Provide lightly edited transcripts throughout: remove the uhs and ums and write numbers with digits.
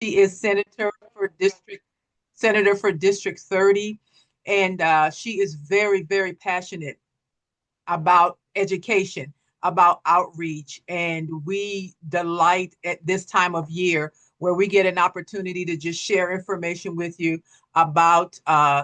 She is Senator for District 30, and she is very, very passionate about education, about outreach. And we delight at this time of year where we get an opportunity to just share information with you about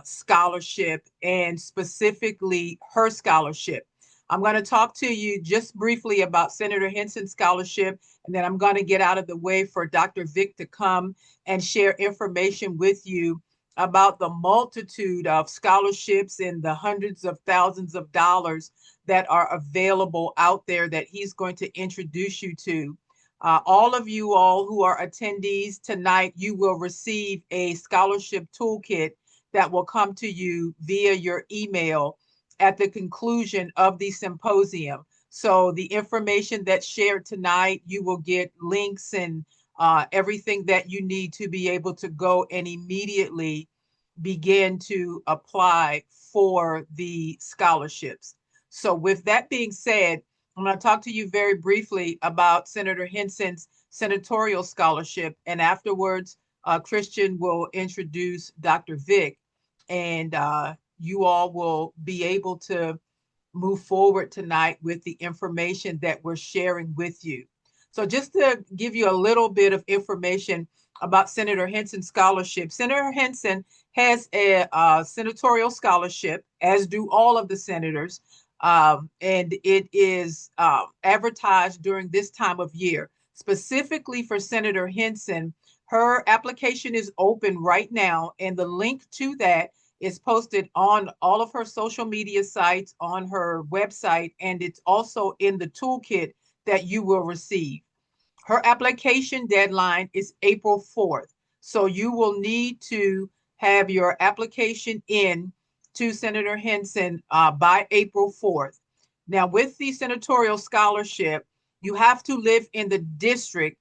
scholarship and specifically her scholarship. I'm going to talk to you just briefly about Senator Henson's scholarship, and then I'm going to get out of the way for Dr. Vick to come and share information with you about the multitude of scholarships and the hundreds of thousands of dollars that are available out there that he's going to introduce you to. All of you all who are attendees tonight, you will receive a scholarship toolkit that will come to you via your email at the conclusion of the symposium. So the information that's shared tonight, you will get links and everything that you need to be able to go and immediately begin to apply for the scholarships. So, with that being said, I'm going to talk to you very briefly about Senator Henson's senatorial scholarship. And afterwards, Christian will introduce Dr. Vick, and you all will be able to move forward tonight with the information that we're sharing with you. So, just to give you a little bit of information about Senator Henson's scholarship, Senator Henson has a senatorial scholarship, as do all of the senators, and it is advertised during this time of year. Specifically for Senator Henson, her application is open right now, and the link to that is posted on all of her social media sites, on her website, and it's also in the toolkit that you will receive. Her application deadline is April 4th. So you will need to have your application in to Senator Henson by April 4th. Now, with the senatorial scholarship, you have to live in the district,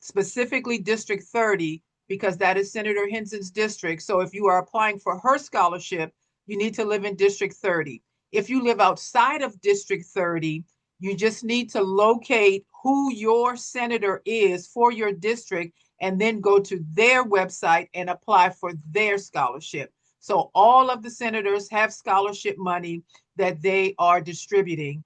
specifically District 30, because that is Senator Henson's district. So if you are applying for her scholarship, you need to live in District 30. If you live outside of District 30, you just need to locate who your senator is for your district and then go to their website and apply for their scholarship. So all of the senators have scholarship money that they are distributing,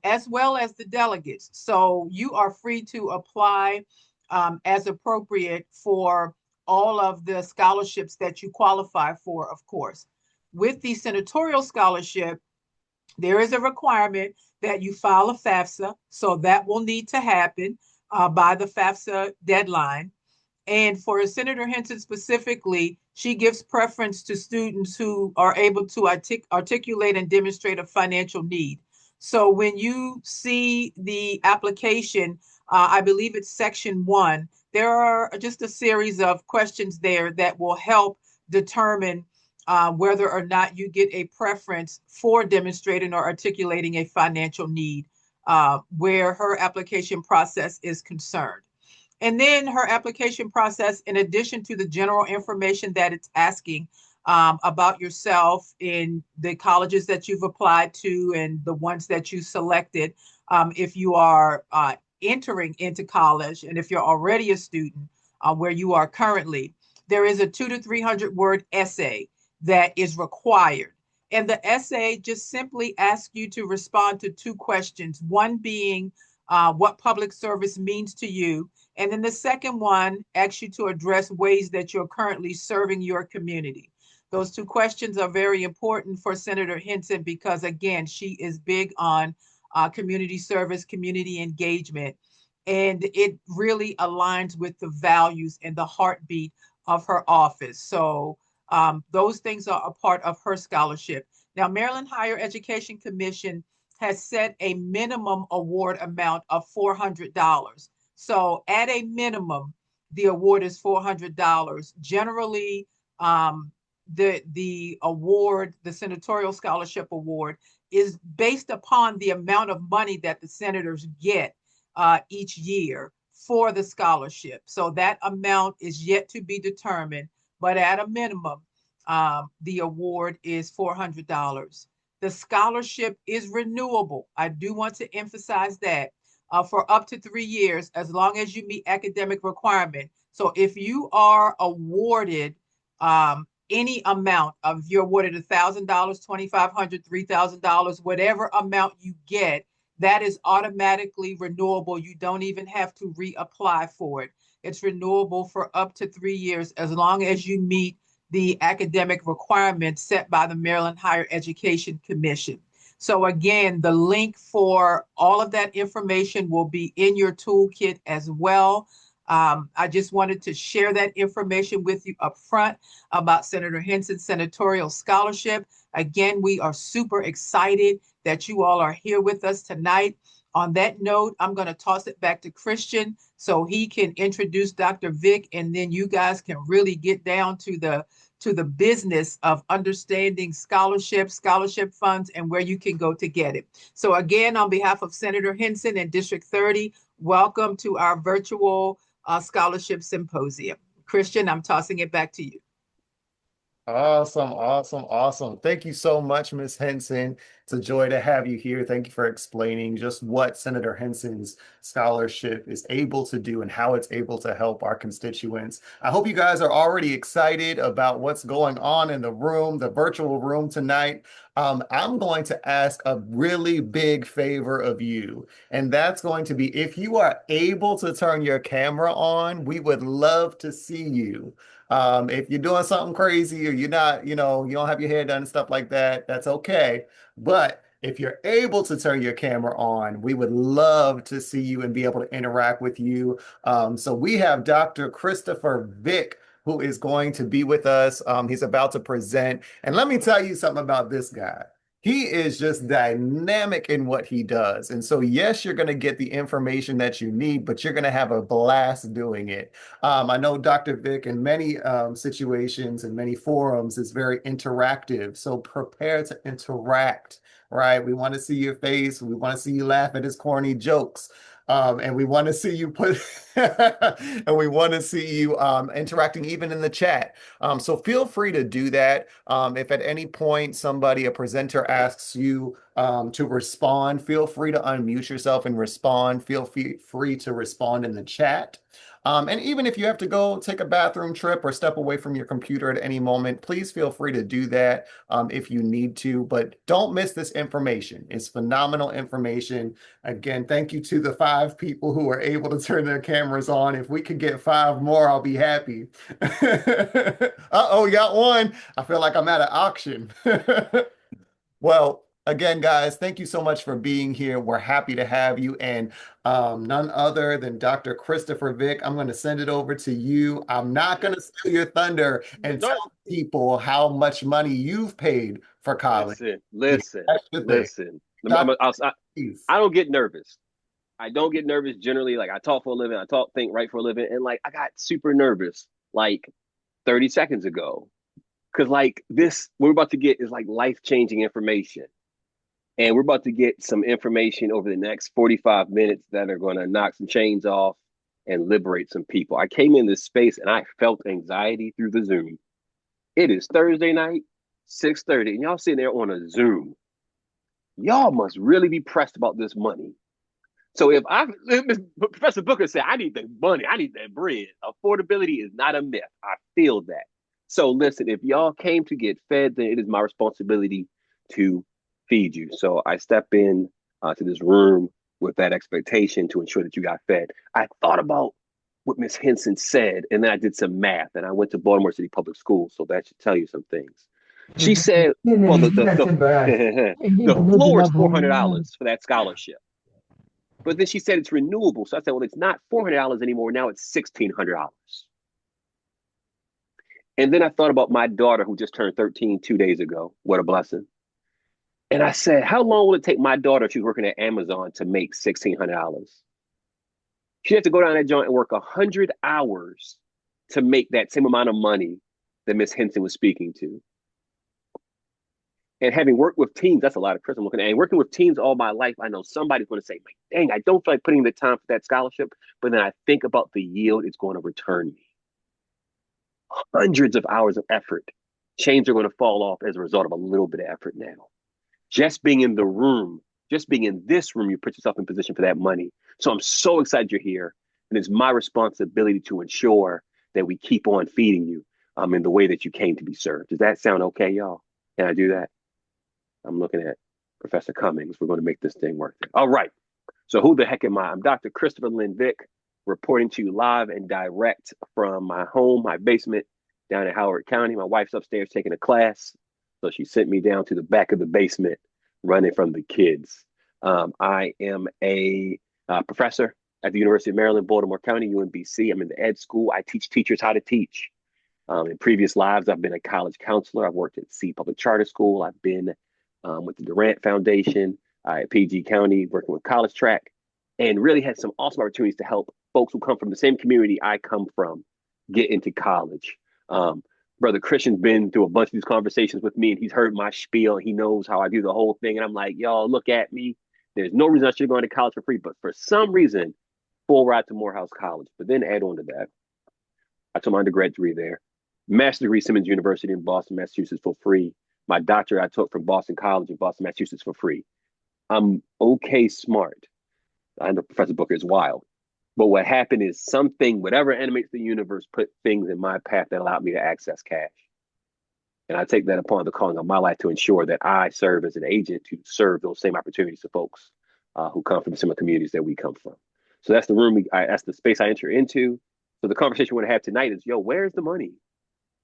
as well as the delegates. So you are free to apply as appropriate for all of the scholarships that you qualify for, of course. With the senatorial scholarship, there is a requirement that you file a FAFSA, so that will need to happen by the FAFSA deadline. And for Senator Henson specifically, she gives preference to students who are able to articulate and demonstrate a financial need. So when you see the application, I believe it's section 1, there are just a series of questions there that will help determine whether or not you get a preference for demonstrating or articulating a financial need where her application process is concerned. And then her application process, in addition to the general information that it's asking about yourself in the colleges that you've applied to and the ones that you selected, if you are entering into college and if you're already a student where you are currently, there is a 200 to 300 word essay that is required. And the essay just simply asks you to respond to two questions, one being what public service means to you. And then the second one asks you to address ways that you're currently serving your community. Those two questions are very important for Senator Henson because, again, she is big on community service, community engagement, and it really aligns with the values and the heartbeat of her office. So those things are a part of her scholarship. Now, Maryland Higher Education Commission has set a minimum award amount of $400. So at a minimum, the award is $400. Generally, the award, the Senatorial Scholarship Award, is based upon the amount of money that the senators get each year for the scholarship. So that amount is yet to be determined, but at a minimum, the award is $400. The scholarship is renewable. I do want to emphasize that for up to 3 years, as long as you meet academic requirement. So if you are awarded any amount of, you're awarded $1,000, 2,500, $3,000, whatever amount you get, that is automatically renewable. You don't even have to reapply for it. It's renewable for up to 3 years as long as you meet the academic requirements set by the Maryland Higher Education Commission. So again, the link for all of that information will be in your toolkit as well. I just wanted to share that information with you up front about Senator Henson's senatorial scholarship. Again, we are super excited that you all are here with us tonight. On that note, I'm going to toss it back to Christian so he can introduce Dr. Vick, and then you guys can really get down to the business of understanding scholarships, scholarship funds, and where you can go to get it. So again, on behalf of Senator Henson and District 30, welcome to our virtual scholarship symposium. Christian, I'm tossing it back to you. Awesome, awesome, awesome. Thank you so much, Ms. Henson. It's a joy to have you here. Thank you for explaining just what Senator Henson's scholarship is able to do and how it's able to help our constituents. I hope you guys are already excited about what's going on in the room, the virtual room tonight. I'm going to ask a really big favor of you, and that's going to be if you are able to turn your camera on, we would love to see you. If you're doing something crazy or you're not, you don't have your hair done and stuff like that, that's okay. But if you're able to turn your camera on, we would love to see you and be able to interact with you. So we have Dr. Christopher Vick, who is going to be with us. He's about to present. And let me tell you something about this guy. He is just dynamic in what he does. And so, yes, you're going to get the information that you need, but you're going to have a blast doing it. I know Dr. Vick in many situations and many forums is very interactive. So prepare to interact, right? We want to see your face. We want to see you laugh at his corny jokes. And we want to see you put, and we want to see you interacting even in the chat. So feel free to do that. If at any point a presenter asks you to respond, feel free to unmute yourself and respond. Feel free to respond in the chat. And even if you have to go take a bathroom trip or step away from your computer at any moment, please feel free to do that if you need to. But don't miss this information. It's phenomenal information. Again, thank you to the 5 people who are able to turn their cameras on. If we could get 5 more, I'll be happy. Uh-oh, got one. I feel like I'm at an auction. Well, again, guys, thank you so much for being here. We're happy to have you. And none other than Dr. Christopher Vick. I'm going to send it over to you. I'm not going to steal your thunder and No, tell people how much money you've paid for college. listen. Dr. I don't get nervous. I don't get nervous generally. Like I talk for a living, think, write for a living, and like I got super nervous like 30 seconds ago because like this what we're about to get is like life-changing information. And we're about to get some information over the next 45 minutes that are going to knock some chains off and liberate some people. I came in this space and I felt anxiety through the Zoom. It is Thursday night, 6:30, and y'all sitting there on a Zoom. Y'all must really be pressed about this money. So if Professor Booker said, I need the money, I need that bread. Affordability is not a myth. I feel that. So listen, if y'all came to get fed, then it is my responsibility to feed you. So I step in to this room with that expectation to ensure that you got fed. I thought about what Miss Henson said, and then I did some math, and I went to Baltimore City Public Schools, so that should tell you some things. She said, well, the floor is $400 for that scholarship. But then she said it's renewable. So I said, well, it's not $400 anymore. Now it's $1,600. And then I thought about my daughter who just turned 13 2 days ago. What a blessing. And I said, how long will it take my daughter, she's working at Amazon, to make $1,600? She had to go down that joint and work 100 hours to make that same amount of money that Miss Henson was speaking to. And having worked with teams, that's a lot of Chris I'm looking at. And working with teams all my life, I know somebody's going to say, dang, I don't feel like putting the time for that scholarship. But then I think about the yield it's going to return me. Hundreds of hours of effort. Chains are going to fall off as a result of a little bit of effort now. Just being in the room, just being in this room, you put yourself in position for that money. So I'm so excited you're here. And it's my responsibility to ensure that we keep on feeding you in the way that you came to be served. Does that sound okay, y'all? Can I do that? I'm looking at Professor Cummings. We're going to make this thing work. All right. So who the heck am I? I'm Dr. Christopher Lynn Vick, reporting to you live and direct from my home, my basement down in Howard County. My wife's upstairs taking a class, so she sent me down to the back of the basement running from the kids. I am a professor at the University of Maryland, Baltimore County, UMBC. I'm in the ed school. I teach teachers how to teach. In previous lives, I've been a college counselor. I've worked at C Public Charter School. I've been with the Durant Foundation at PG County, working with College Track, and really had some awesome opportunities to help folks who come from the same community I come from get into college. Brother Christian's been through a bunch of these conversations with me, and he's heard my spiel. He knows how I do the whole thing. And I'm like, y'all, look at me. There's no reason I should go into college for free. But for some reason, full ride to Morehouse College. But then add on to that, I took my undergrad degree there. Master's degree, Simmons University in Boston, Massachusetts for free. My doctorate I took from Boston College in Boston, Massachusetts for free. I'm okay smart. I know Professor Booker is wild. But what happened is something, whatever animates the universe, put things in my path that allowed me to access cash. And I take that upon the calling of my life to ensure that I serve as an agent to serve those same opportunities to folks who come from similar communities that we come from. So that's the room, that's the space I enter into. So the conversation we're gonna have tonight is, yo, where's the money?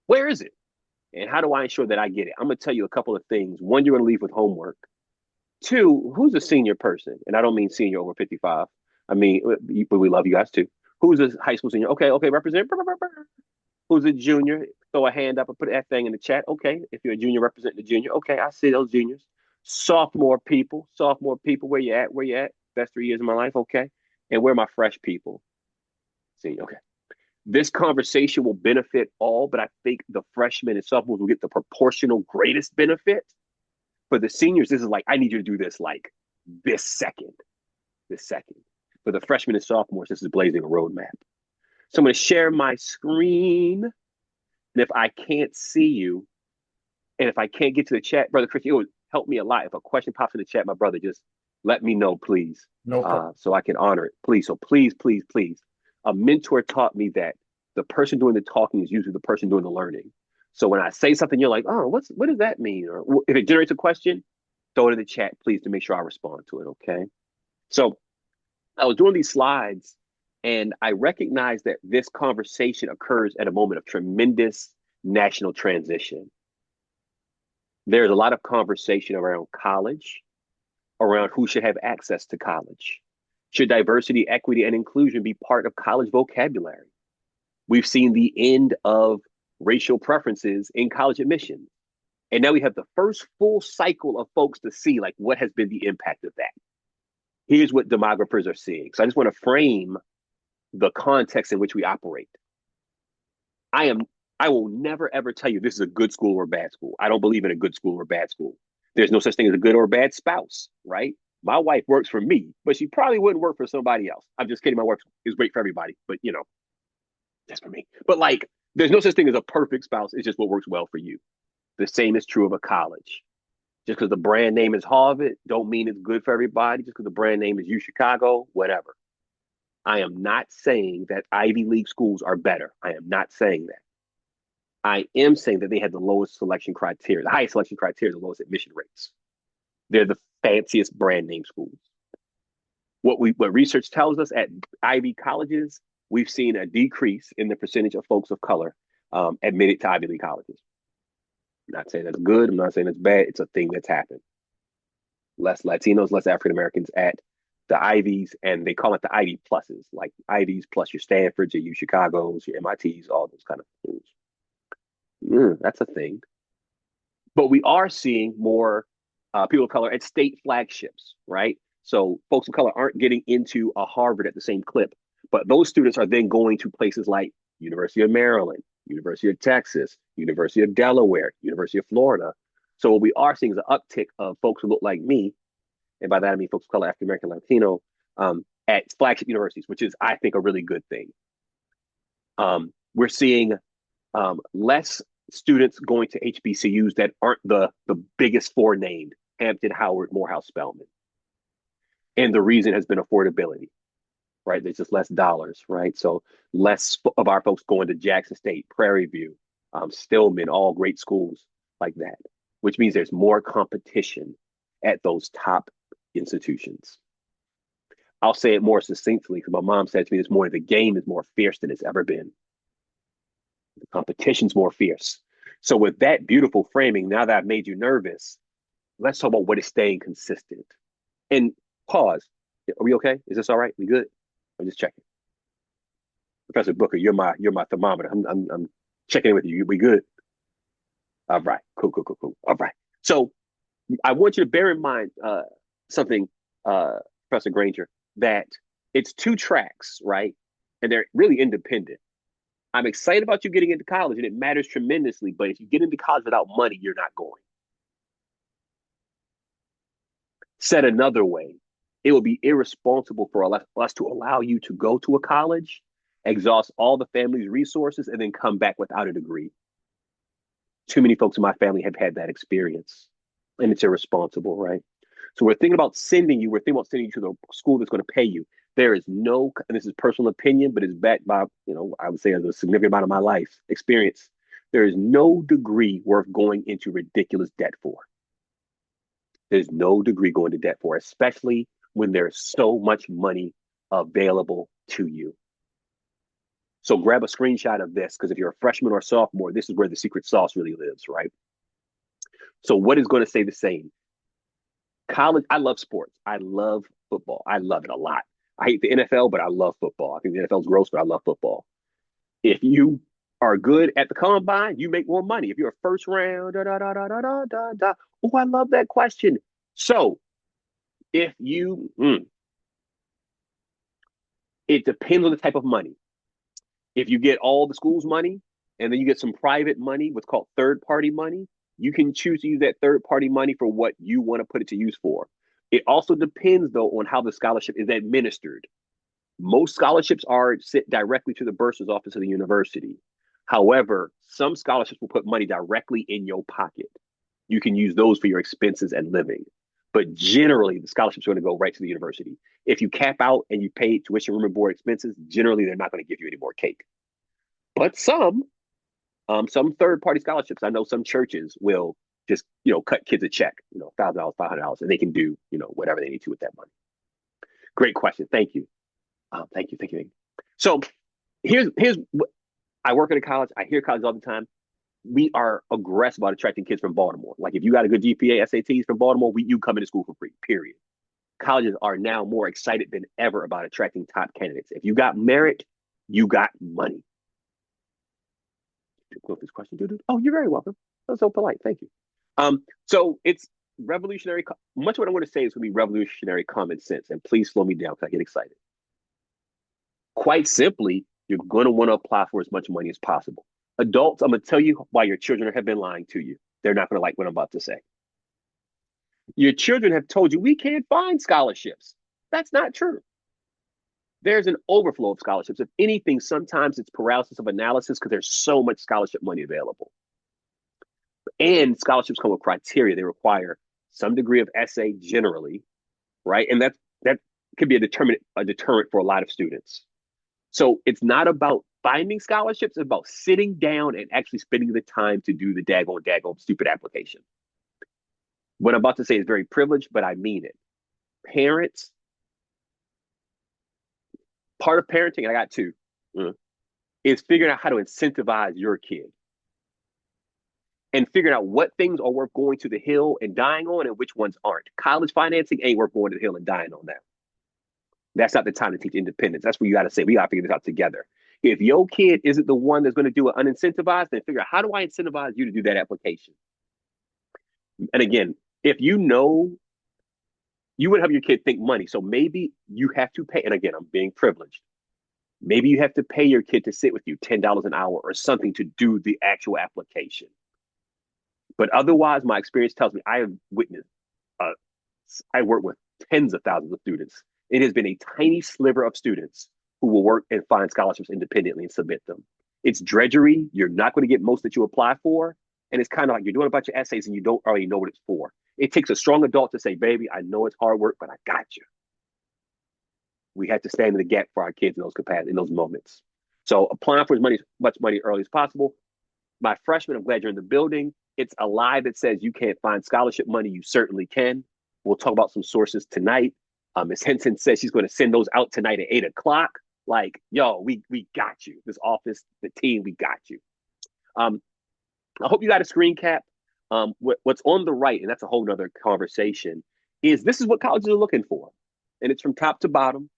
Where is it? And how do I ensure that I get it? I'm gonna tell you a couple of things. One, you're gonna leave with homework. Two, who's a senior person? And I don't mean senior over 55. I mean, but we love you guys too. Who's a high school senior? Okay, represent. Who's a junior? Throw a hand up and put that thing in the chat. Okay, if you're a junior, representing the junior. Okay, I see those juniors. Sophomore people, where you at? Where you at? Best 3 years of my life. Okay, and where are my fresh people? Senior. Okay. This conversation will benefit all, but I think the freshmen and sophomores will get the proportional greatest benefit. For the seniors, this is like, I need you to do this like this second. For the freshmen and sophomores, this is blazing a roadmap. So I'm going to share my screen. And if I can't see you, and if I can't get to the chat, Brother Christian, it would help me a lot. If a question pops in the chat, my brother, just let me know, please. No problem. So I can honor it. Please. So please. A mentor taught me that the person doing the talking is usually the person doing the learning. So when I say something, you're like, oh, what does that mean? Or if it generates a question, throw it in the chat, please, to make sure I respond to it, okay? So I was doing these slides, and I recognized that this conversation occurs at a moment of tremendous national transition. There's a lot of conversation around college, around who should have access to college. Should diversity, equity, and inclusion be part of college vocabulary? We've seen the end of racial preferences in college admission. And now we have the first full cycle of folks to see like what has been the impact of that. Here's what demographers are seeing. So I just want to frame the context in which we operate. I will never ever tell you this is a good school or a bad school. I don't believe in a good school or a bad school. There's no such thing as a good or a bad spouse, right? My wife works for me, but she probably wouldn't work for somebody else. I'm just kidding. My wife is great for everybody, but you know, that's for me. But like, there's no such thing as a perfect spouse. It's just what works well for you. The same is true of a college. Just because the brand name is Harvard, don't mean it's good for everybody. Just because the brand name is U Chicago, whatever. I am not saying that Ivy League schools are better. I am not saying that. I am saying that they have the lowest selection criteria, the highest selection criteria, the lowest admission rates. They're the fanciest brand name schools. What research tells us at Ivy colleges, we've seen a decrease in the percentage of folks of color admitted to Ivy League colleges. I'm not saying that's good. I'm not saying that's bad. It's a thing that's happened. Less Latinos, less African Americans at the Ivies, and they call it the Ivy pluses, like Ivies plus your Stanfords, your U Chicagos, your MITs, all those kind of things. That's a thing. But we are seeing more people of color at state flagships, right? So folks of color aren't getting into a Harvard at the same clip, but those students are then going to places like University of Maryland, University of Texas, University of Delaware, University of Florida. So what we are seeing is an uptick of folks who look like me, and by that I mean folks of color, African American, Latino, at flagship universities, which is, I think, a really good thing. We're seeing less students going to HBCUs that aren't the biggest four named, Hampton, Howard, Morehouse, Spelman. And the reason has been affordability, right? There's just less dollars, right? So less of our folks going to Jackson State, Prairie View, Stillman, all great schools like that, which means there's more competition at those top institutions. I'll say it more succinctly because my mom said to me this morning, the game is more fierce than it's ever been. The competition's more fierce. So with that beautiful framing, now that I've made you nervous, let's talk about what is staying consistent. And pause. Are we okay? Is this all right? We good? I'm just checking. Professor Booker, you're my thermometer. I'm checking in with you. We good? All right. Cool. All right. So I want you to bear in mind something, Professor Granger, that it's two tracks, right? And they're really independent. I'm excited about you getting into college, and it matters tremendously. But if you get into college without money, you're not going. Said another way, it would be irresponsible for us to allow you to go to a college, exhaust all the family's resources, and then come back without a degree. Too many folks in my family have had that experience, and it's irresponsible, right? So we're thinking about sending you to the school that's going to pay you. There is no, and this is personal opinion, but it's backed by, I would say as a significant amount of my life experience. There is no degree worth going into ridiculous debt for. There's no degree going to debt for, especially when there's so much money available to you. So grab a screenshot of this, because if you're a freshman or sophomore, this is where the secret sauce really lives, right? So what is going to stay the same? College, I love sports. I love football. I love it a lot. I hate the NFL, but I love football. I think the NFL is gross, but I love football. If you are good at the combine, you make more money. If you're a first round, Oh, I love that question. So if you, it depends on the type of money. If you get all the school's money and then you get some private money, what's called third-party money, you can choose to use that third-party money for what you want to put it to use for. It also depends, though, on how the scholarship is administered. Most scholarships are sent directly to the bursar's office of the university. However, some scholarships will put money directly in your pocket. You can use those for your expenses and living. But generally, the scholarships are going to go right to the university. If you cap out and you pay tuition, room, and board expenses, generally, they're not going to give you any more cake. But some third-party scholarships, I know some churches will just, cut kids a check, $1,000, $500, and they can do, whatever they need to with that money. Great question. Thank you. Thank you. So here's I work at a college. I hear colleges all the time. We are aggressive about attracting kids from Baltimore. Like if you got a good GPA, SATs from Baltimore, you come into school for free, period. Colleges are now more excited than ever about attracting top candidates. If you got merit, you got money. This question, dude. Oh, you're very welcome. That's so polite. Thank you. So it's revolutionary. Much of what I want to say is going to be revolutionary common sense. And please slow me down because I get excited. Quite simply, you're going to want to apply for as much money as possible. Adults, I'm going to tell you why your children have been lying to you. They're not going to like what I'm about to say. Your children have told you we can't find scholarships. That's not true. There's an overflow of scholarships. If anything, sometimes it's paralysis of analysis because there's so much scholarship money available. And scholarships come with criteria. They require some degree of essay generally, right? And that could be a deterrent for a lot of students. So it's not about finding scholarships, it's about sitting down and actually spending the time to do the daggone stupid application. What I'm about to say is very privileged, but I mean it. Parents, part of parenting, I got two, is figuring out how to incentivize your kid. And figuring out what things are worth going to the hill and dying on and which ones aren't. College financing ain't worth going to the hill and dying on that. That's not the time to teach independence. That's where you got to say, we got to figure this out together. If your kid isn't the one that's going to do it unincentivized, then figure out how do I incentivize you to do that application? And again, if you would have your kid think money. So maybe you have to pay. And again, I'm being privileged. Maybe you have to pay your kid to sit with you $10 an hour or something to do the actual application. But otherwise, my experience tells me I have witnessed, I work with tens of thousands of students. It has been a tiny sliver of students who will work and find scholarships independently and submit them. It's drudgery. You're not going to get most that you apply for. And it's kind of like you're doing a bunch of essays and you don't already know what it's for. It takes a strong adult to say, baby, I know it's hard work, but I got you. We had to stand in the gap for our kids in those capacities, in those moments. So applying for as much money early as possible. My freshmen, I'm glad you're in the building. It's a lie that says you can't find scholarship money. You certainly can. We'll talk about some sources tonight. Ms. Henson says she's going to send those out tonight at 8 o'clock. Like, yo, we got you. This office, the team, we got you. I hope you got a screen cap. What's on the right, and that's a whole nother conversation, is this is what colleges are looking for. And it's from top to bottom.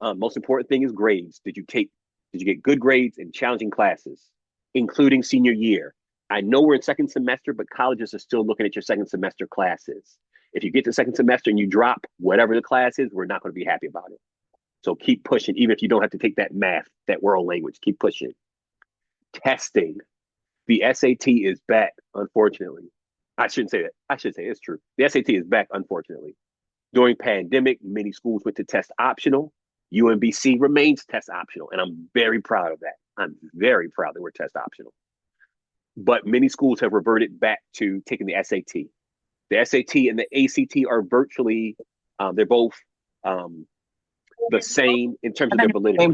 Most important thing is grades. Did you get good grades in challenging classes, including senior year? I know we're in second semester, but colleges are still looking at your second semester classes. If you get to second semester and you drop whatever the class is, we're not going to be happy about it. So keep pushing, even if you don't have to take that math, that world language, keep pushing. Testing. The SAT is back, unfortunately. I shouldn't say that. I should say it's true. The SAT is back, unfortunately. During pandemic, many schools went to test optional. UMBC remains test optional, and I'm very proud of that. I'm very proud that we're test optional. But many schools have reverted back to taking the SAT. The SAT and the ACT are virtually, they're both the same in terms of their validity. I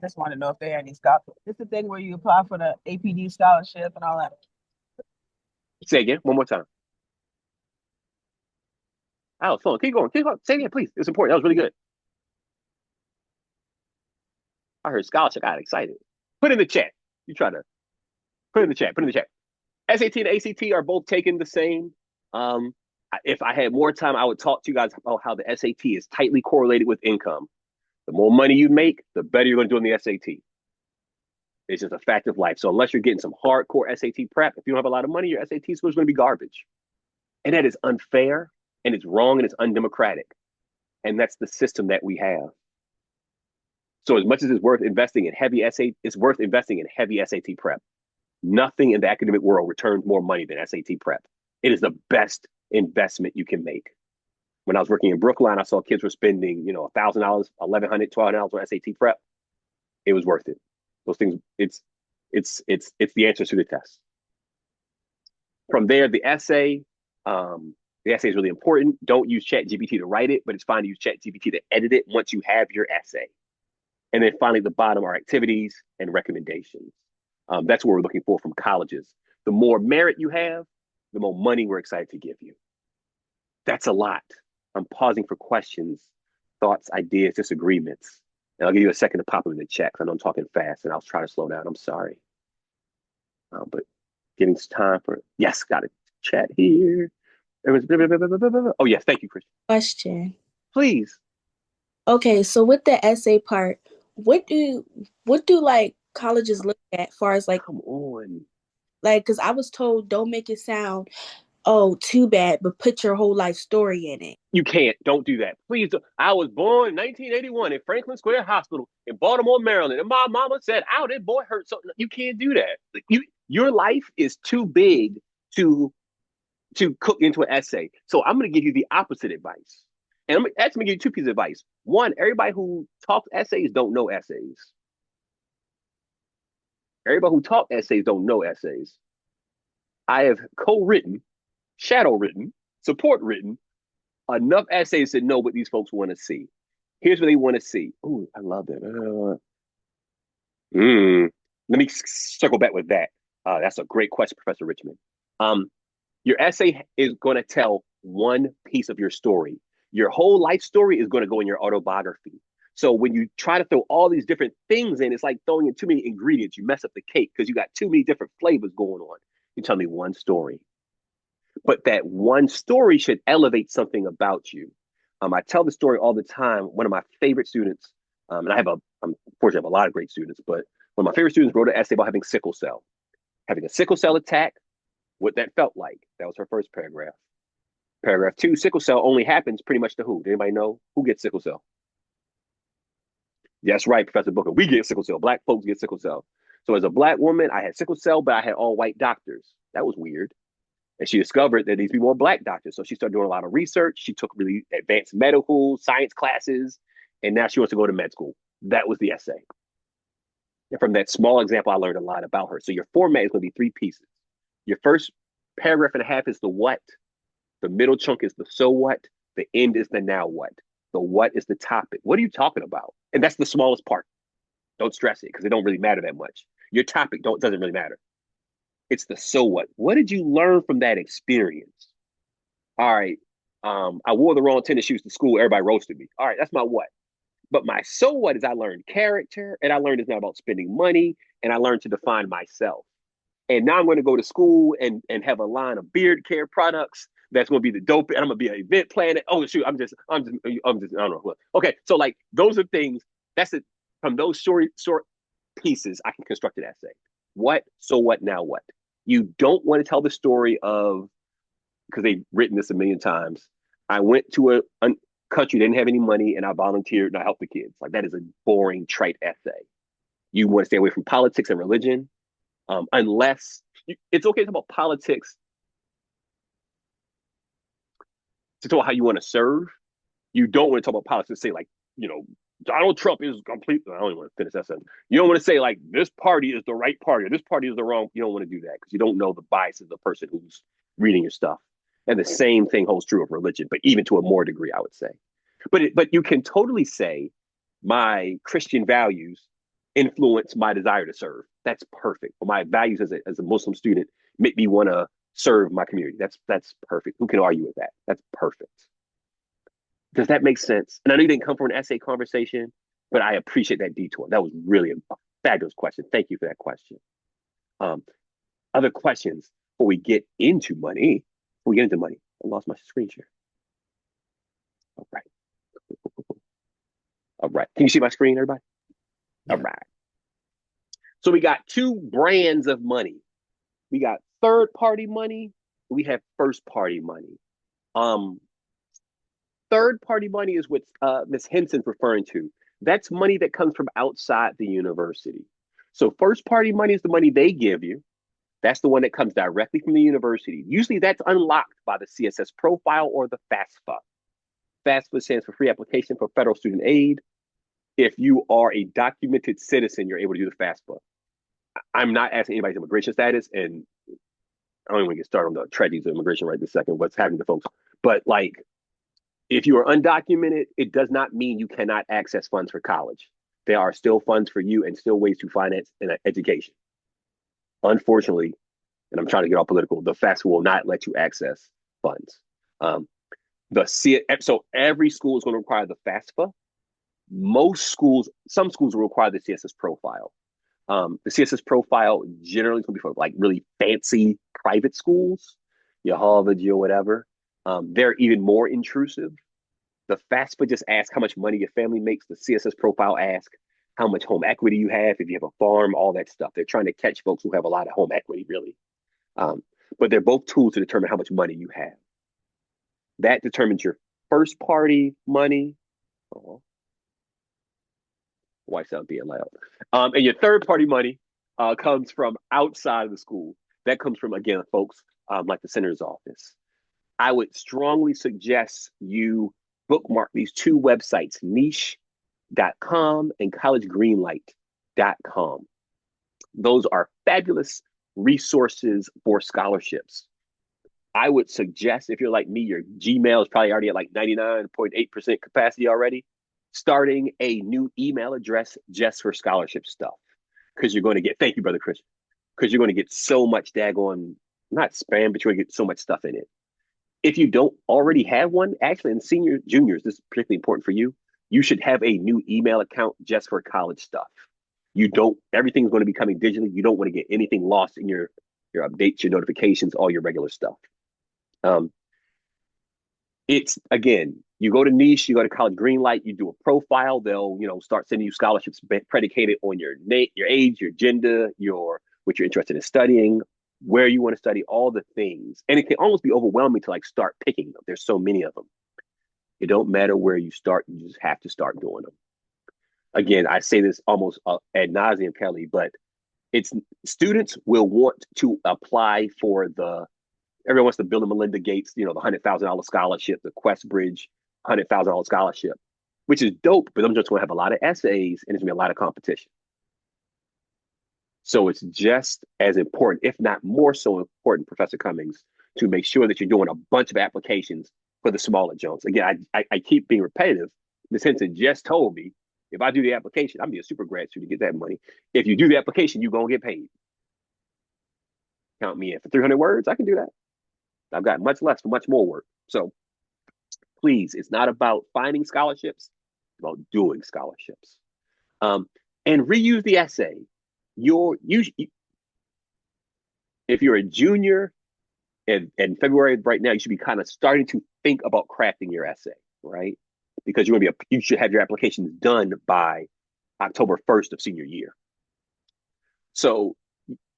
just want to know if there are any scholarships. It's the thing where you apply for the APD scholarship and all that. Say again, one more time. Oh, so keep going. Say it again, please. It's important. That was really good. I heard scholarship. I got excited. Put in the chat. You try to put in the chat. SAT and ACT are both taken the same. If I had more time, I would talk to you guys about how the SAT is tightly correlated with income. The more money you make, the better you're going to do in the SAT. It's just a fact of life. So unless you're getting some hardcore SAT prep, if you don't have a lot of money, your SAT score is going to be garbage. And that is unfair, and it's wrong, and it's undemocratic. And that's the system that we have. So as much as it's worth investing in heavy SAT, it's worth investing in heavy SAT prep. Nothing in the academic world returns more money than SAT prep. It is the best investment you can make. When I was working in Brookline, I saw kids were spending, $1,000, $1,100, $1,200 on SAT prep. It was worth it. Those things, it's the answer to the test. From there, the essay is really important. Don't use ChatGPT to write it, but it's fine to use ChatGPT to edit it once you have your essay. And then finally, the bottom are activities and recommendations. That's what we're looking for from colleges. The more merit you have, the more money we're excited to give you. That's a lot. I'm pausing for questions, thoughts, ideas, disagreements. And I'll give you a second to pop them in the chat because I know I'm talking fast and I'll try to slow down. I'm sorry. But getting time for, yes, got a chat here. Oh, yes. Thank you, Christian. Question. Please. Okay, so with the essay part, what do like colleges look at far as like, come on, like, because I was told don't make it sound, oh, too bad, but put your whole life story in it. You can't. Don't do that. Please. I was born in 1981 in Franklin Square Hospital in Baltimore, Maryland. And my mama said, ow, that boy hurt something. You can't do that. Your life is too big to cook into an essay. So I'm going to give you the opposite advice. And I'm going to give you two pieces of advice. One, everybody who talks essays don't know essays. Everybody who talks essays don't know essays. I have co-written, shadow written, support written enough essays to know what these folks want to see. Here's what they want to see. Oh, I love that. Let me circle back with that. That's a great question, Professor Richmond. Your essay is going to tell one piece of your story. Your whole life story is going to go in your autobiography. So when you try to throw all these different things in, it's like throwing in too many ingredients. You mess up the cake because you got too many different flavors going on. You tell me one story. But that one story should elevate something about you. I tell the story all the time. One of my favorite students, and I'm fortunate I have a lot of great students, but one of my favorite students wrote an essay about having sickle cell. Having a sickle cell attack, what that felt like. That was her first paragraph. Paragraph 2, sickle cell only happens pretty much to who? Does anybody know who gets sickle cell? That's right, Professor Booker. We get sickle cell. Black folks get sickle cell. So as a Black woman, I had sickle cell, but I had all white doctors. That was weird. And she discovered there needs to be more Black doctors. So she started doing a lot of research. She took really advanced medical science classes, and now she wants to go to med school. That was the essay. And from that small example, I learned a lot about her. So your format is going to be 3 pieces. Your first paragraph and a half is the what. The middle chunk is the so what. The end is the now what. The what is the topic. What are you talking about? And that's the smallest part. Don't stress it because it don't really matter that much. Your topic doesn't really matter. It's the so what. What did you learn from that experience? All right. I wore the wrong tennis shoes to school. Everybody roasted me. All right, that's my what. But my so what is I learned character, and I learned it's not about spending money, and I learned to define myself. And now I'm going to go to school and have a line of beard care products that's going to be the dope. And I'm going to be an event planner. Oh shoot, I don't know. Okay, so like those are things. That's it. From those short pieces, I can construct an essay. What? So what? Now what? You don't want to tell the story of, because they've written this a million times. I went to a country, didn't have any money, and I volunteered and I helped the kids. Like that is a boring, trite essay. You want to stay away from politics and religion, unless it's okay to talk about politics to talk about how you want to serve. You don't want to talk about politics, say like, Donald Trump is completely, I don't even want to finish that sentence. You don't want to say like, this party is the right party or this party is the wrong. You don't want to do that because you don't know the bias of the person who's reading your stuff. And the same thing holds true of religion, but even to a more degree, I would say. But you can totally say my Christian values influence my desire to serve. That's perfect. Or my values as a Muslim student make me want to serve my community. That's perfect. Who can argue with that? That's perfect. Does that make sense? And I know you didn't come from an essay conversation, but I appreciate that detour. That was really a fabulous question. Thank you for that question. Other questions before we get into money? I lost my screen share. All right. All right. Can you see my screen, everybody? Yeah. All right. So we got two brands of money. We got third-party money. We have first-party money. Third-party money is what Ms. Henson's referring to. That's money that comes from outside the university. So first-party money is the money they give you. That's the one that comes directly from the university. Usually that's unlocked by the CSS profile or the FAFSA. FAFSA stands for Free Application for Federal Student Aid. If you are a documented citizen, you're able to do the FAFSA. I'm not asking anybody's immigration status, and I don't even want to get started on the tragedies of immigration right this second, what's happening to folks. But like, if you are undocumented, it does not mean you cannot access funds for college. There are still funds for you and still ways to finance an education. Unfortunately, and I'm trying to get all political, the FAFSA will not let you access funds. So every school is going to require the FAFSA. Some schools will require the CSS profile. The CSS profile generally is going to be for like really fancy private schools, your Harvard, your whatever. They're even more intrusive. The FAFSA just asks how much money your family makes. The CSS profile asks how much home equity you have, if you have a farm, all that stuff. They're trying to catch folks who have a lot of home equity, really. But they're both tools to determine how much money you have. That determines your first party money. Wife's out being loud. And your third party money comes from outside of the school. That comes from, again, folks like the senator's office. I would strongly suggest you bookmark these two websites, niche.com and collegegreenlight.com. Those are fabulous resources for scholarships. I would suggest, if you're like me, your Gmail is probably already at like 99.8% capacity already, starting a new email address just for scholarship stuff. Because you're going to get, thank you, Brother Christian, because you're going to get so much daggone, not spam, but you're going to get so much stuff in it. If you don't already have one, actually, in seniors, juniors, this is particularly important for you. You should have a new email account just for college stuff. Everything's going to be coming digitally. You don't want to get anything lost in your updates, your notifications, all your regular stuff. It's, again, you go to Niche, you go to College Greenlight, you do a profile. They'll, start sending you scholarships predicated on your age, your gender, what you're interested in studying, where you want to study, all the things. And it can almost be overwhelming to like start picking them. There's so many of them. It don't matter where you start. You just have to start doing them. Again, I say this almost ad nauseum, Kelly, but students will want to apply for everyone wants the Bill and Melinda Gates, the $100,000 scholarship, the Questbridge $100,000 scholarship, which is dope, but I'm just going to have a lot of essays and there's going to be a lot of competition. So it's just as important, if not more so important, Professor Cummings, to make sure that you're doing a bunch of applications for the smaller jumps. Again, I keep being repetitive. Ms. Henson just told me if I do the application, I'm be a super grad student to get that money. If you do the application, you're going to get paid. Count me in for 300 words. I can do that. I've got much less for much more work. So please, it's not about finding scholarships, it's about doing scholarships. And reuse the essay. If you're a junior in February right now, you should be kind of starting to think about crafting your essay, right? Because you should have your applications done by October 1st of senior year. So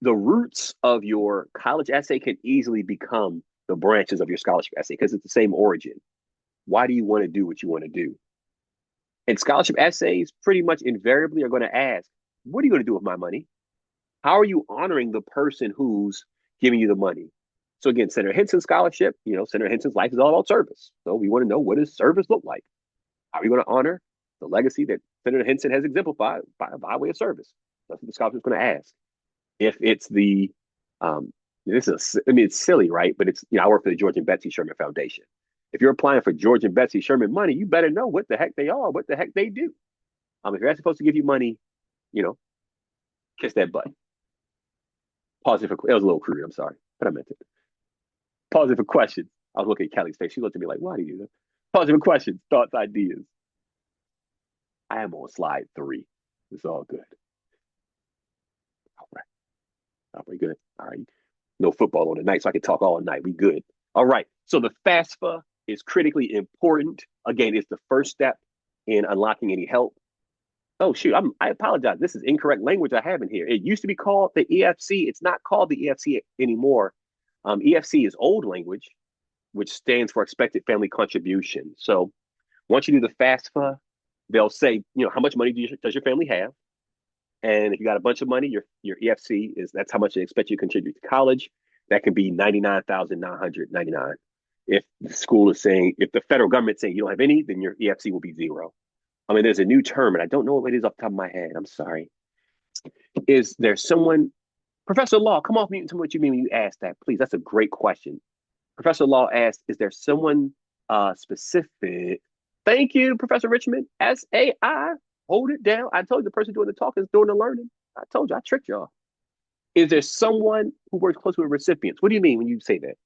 the roots of your college essay can easily become the branches of your scholarship essay because it's the same origin. Why do you want to do what you want to do? And scholarship essays pretty much invariably are going to ask, what are you going to do with my money? How are you honoring the person who's giving you the money? So again, Senator Henson's scholarship, Senator Henson's life is all about service. So we want to know, what does service look like? How are you going to honor the legacy that Senator Henson has exemplified by way of service? That's what the scholarship is going to ask. If it's it's silly, right? But I work for the George and Betsy Sherman Foundation. If you're applying for George and Betsy Sherman money, you better know what the heck they are, what the heck they do. If they're supposed to give you money, kiss that butt. Pause it for, it was a little crude, I'm sorry, but I meant it. Pause it for questions. I was looking at Kelly's face. She looked at me like, why do you do that? Pause it for questions, thoughts, ideas. I am on slide 3. It's all good. All right. All right, good. All right. No football on tonight, so I can talk all night. We good. All right. So the FAFSA is critically important. Again, it's the first step in unlocking any help. Oh, shoot. I apologize. This is incorrect language I have in here. It used to be called the EFC. It's not called the EFC anymore. EFC is old language, which stands for expected family contribution. So once you do the FAFSA, they'll say, how much money does your family have? And if you got a bunch of money, your EFC that's how much they expect you to contribute to college. That can be $99,999. If the school is saying, if the federal government's saying you don't have any, then your EFC will be 0. There's a new term, and I don't know what it is off the top of my head. I'm sorry. Is there someone, Professor Law, come off mute and tell me what you mean when you ask that, please. That's a great question. Professor Law asked, is there someone specific? Thank you, Professor Richmond. SAI, hold it down. I told you the person doing the talking is doing the learning. I told you, I tricked y'all. Is there someone who works closely with recipients? What do you mean when you say that?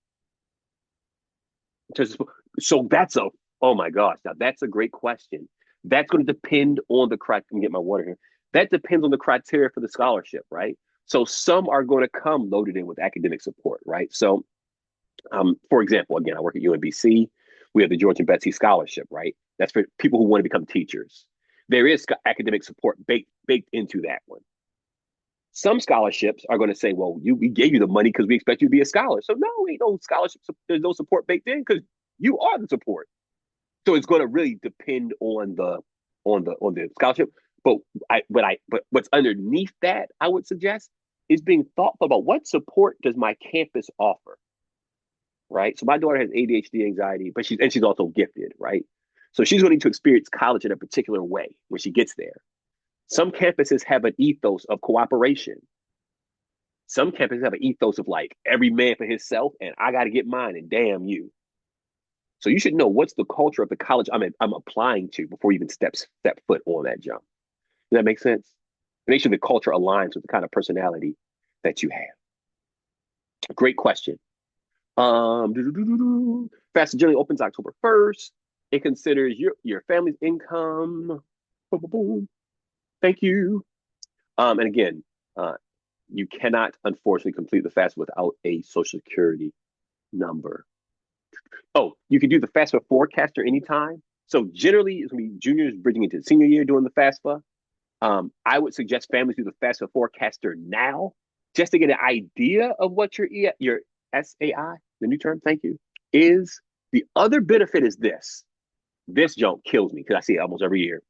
So oh my gosh, now that's a great question. That's going to depend on the criteria. Let me get my water here. That depends on the criteria for the scholarship, right? So some are going to come loaded in with academic support, right? So, for example, again, I work at UNBC. We have the George and Betsy Scholarship, right? That's for people who want to become teachers. There is academic support baked into that one. Some scholarships are going to say, well, we gave you the money because we expect you to be a scholar. So no, ain't no scholarship. There's no support baked in because you are the support. So it's going to really depend on the scholarship. But what's underneath that, I would suggest, is being thoughtful about what support does my campus offer, right? So my daughter has ADHD, anxiety, but she's also gifted, right? So she's going to experience college in a particular way when she gets there. Some campuses have an ethos of cooperation. Some campuses have an ethos of like every man for himself, and I got to get mine, and damn you. So you should know what's the culture of the college I'm applying to before you even step foot on that jump. Does that make sense? Make sure the culture aligns with the kind of personality that you have. Great question. FAFSA generally opens October 1st. It considers your family's income. Boom, boom, boom. Thank you. And again, you cannot unfortunately complete the FAFSA without a Social Security number. Oh, you can do the FAFSA forecaster anytime. So generally, it's going to be juniors bridging into senior year doing the FAFSA. I would suggest families do the FAFSA forecaster now, just to get an idea of what your SAI, the new term, thank you, is. The other benefit is this. This jump kills me because I see it almost every year.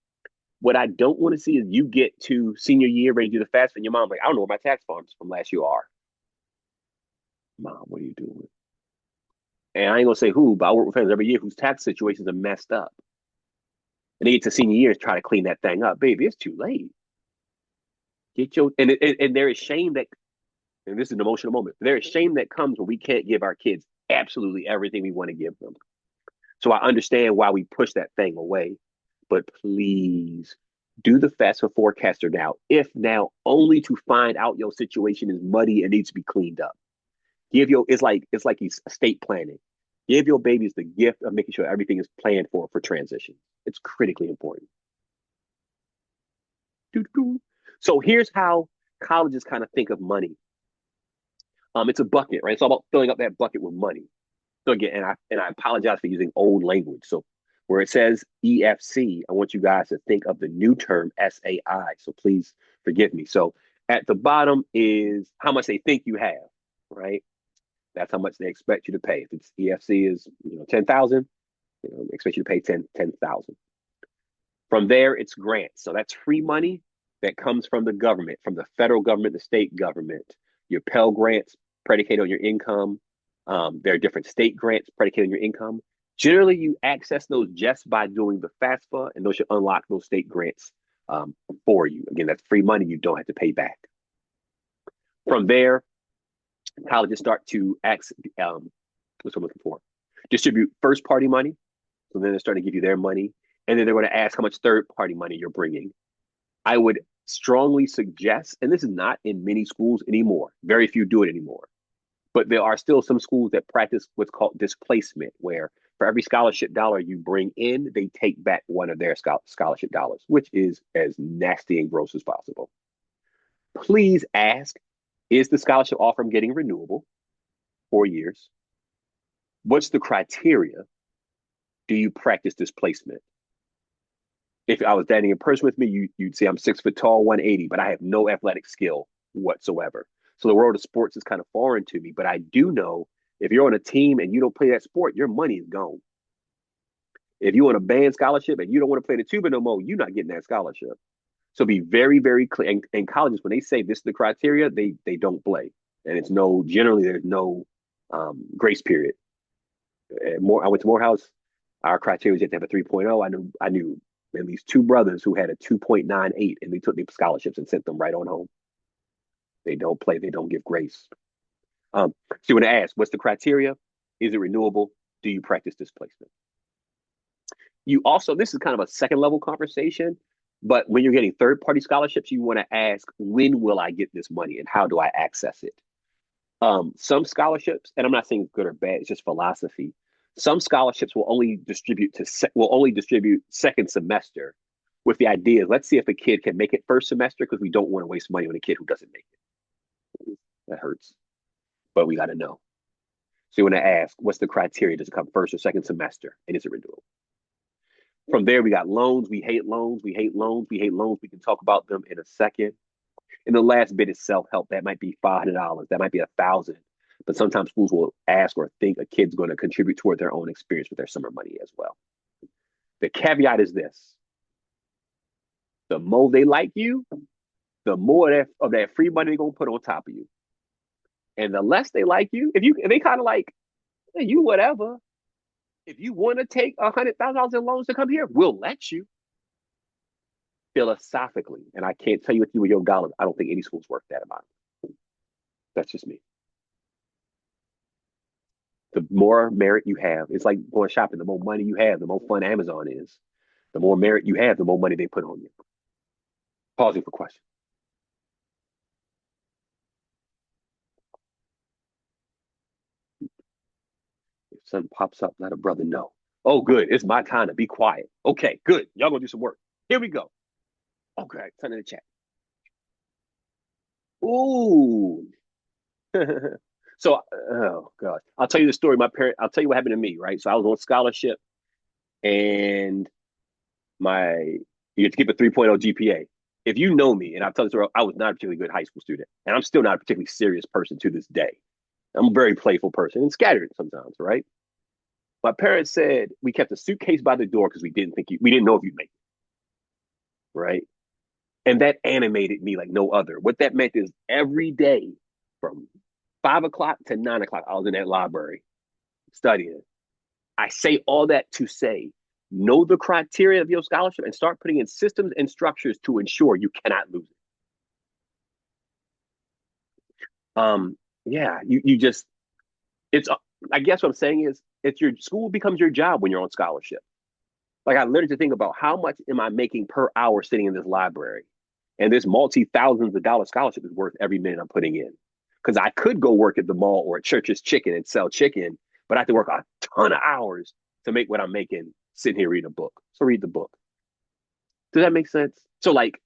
What I don't want to see is you get to senior year, ready to do the FAFSA, and your mom's like, I don't know where my tax forms from last year are. Mom, what are you doing? And I ain't gonna say who, but I work with families every year whose tax situations are messed up. And they get to senior years, try to clean that thing up. Baby, it's too late. And there is shame that, and this is an emotional moment, there is shame that comes when we can't give our kids absolutely everything we want to give them. So I understand why we push that thing away. But please do the FAFSA forecaster now, if now only to find out your situation is muddy and needs to be cleaned up. It's like estate planning. Give your babies the gift of making sure everything is planned for transition. It's critically important. So here's how colleges kind of think of money. It's a bucket, right? It's all about filling up that bucket with money. So again, and I apologize for using old language. So where it says EFC, I want you guys to think of the new term SAI. So please forgive me. So at the bottom is how much they think you have, right? That's how much they expect you to pay. If it's EFC is 10,000, expect you to pay 10,000. From there, it's grants. So that's free money that comes from the government, from the federal government, the state government. Your Pell grants predicated on your income. There are different state grants predicated on your income. Generally, you access those just by doing the FAFSA, and those should unlock those state grants for you. Again, that's free money you don't have to pay back. From there, colleges start to what's I'm looking for? Distribute first-party money. So then they're starting to give you their money, and then they're going to ask how much third-party money you're bringing. I would strongly suggest, and this is not in many schools anymore, very few do it anymore, but there are still some schools that practice what's called displacement, where for every scholarship dollar you bring in, they take back one of their scholarship dollars, which is as nasty and gross as possible. Please ask, is the scholarship offer I'm getting renewable? 4 years. What's the criteria? Do you practice displacement? If I was standing in person with me, you'd say I'm 6 foot tall, 180, but I have no athletic skill whatsoever. So the world of sports is kind of foreign to me, but I do know if you're on a team and you don't play that sport, your money is gone. If you want a band scholarship and you don't want to play the tuba no more, you're not getting that scholarship. So be very, very clear. And colleges, when they say this is the criteria, they don't play. And generally there's no grace period. I went to Morehouse. Our criteria was you have to have a 3.0. I knew at least 2 brothers who had a 2.98, and they took their scholarships and sent them right on home. They don't play. They don't give grace. So you want to ask, what's the criteria? Is it renewable? Do you practice displacement? You also, this is kind of a second level conversation, but when you're getting third-party scholarships, you want to ask, when will I get this money and how do I access it? Some scholarships, and I'm not saying good or bad, it's just philosophy. Some scholarships will only distribute second semester, with the idea, let's see if a kid can make it first semester, because we don't want to waste money on a kid who doesn't make it. That hurts, but we got to know. So you want to ask, what's the criteria? Does it come first or second semester? And is it renewable? From there, we got loans. We hate loans. We hate loans. We hate loans. We can talk about them in a second. And the last bit is self-help. That might be $500. That might be $1,000. But sometimes schools will ask or think a kid's going to contribute toward their own experience with their summer money as well. The caveat is this. The more they like you, the more of that free money they're going to put on top of you. And the less they like you, if they kind of like, hey, you whatever. If you want to take $100,000 in loans to come here, we'll let you. Philosophically, and I can't tell you what you with your dollars, I don't think any school's worth that amount. That's just me. The more merit you have, it's like going shopping. The more money you have, the more fun Amazon is. The more merit you have, the more money they put on you. Pausing for questions. If something pops up, let a brother know. Oh, good. It's my time to be quiet. Okay, good. Y'all gonna do some work. Here we go. Okay, turn in the chat. Ooh. So, oh gosh, I'll tell you the story. I'll tell you what happened to me, right? So I was on scholarship, and you have to keep a 3.0 GPA. If you know me, and I'll tell you the story, I was not a particularly good high school student, and I'm still not a particularly serious person to this day. I'm a very playful person and scattered sometimes, right? My parents said we kept a suitcase by the door because we didn't know if you'd make it, right? And that animated me like no other. What that meant is every day from 5 o'clock to 9 o'clock, I was in that library studying. I say all that to say, know the criteria of your scholarship and start putting in systems and structures to ensure you cannot lose it. Yeah, you just, I guess what I'm saying is, It's your school becomes your job when you're on scholarship. Like I literally just think about how much am I making per hour sitting in this library? And this multi-thousands of dollar scholarship is worth every minute I'm putting in. Because I could go work at the mall or at Church's Chicken and sell chicken, but I have to work a ton of hours to make what I'm making sitting here reading a book. So read the book. Does that make sense? So like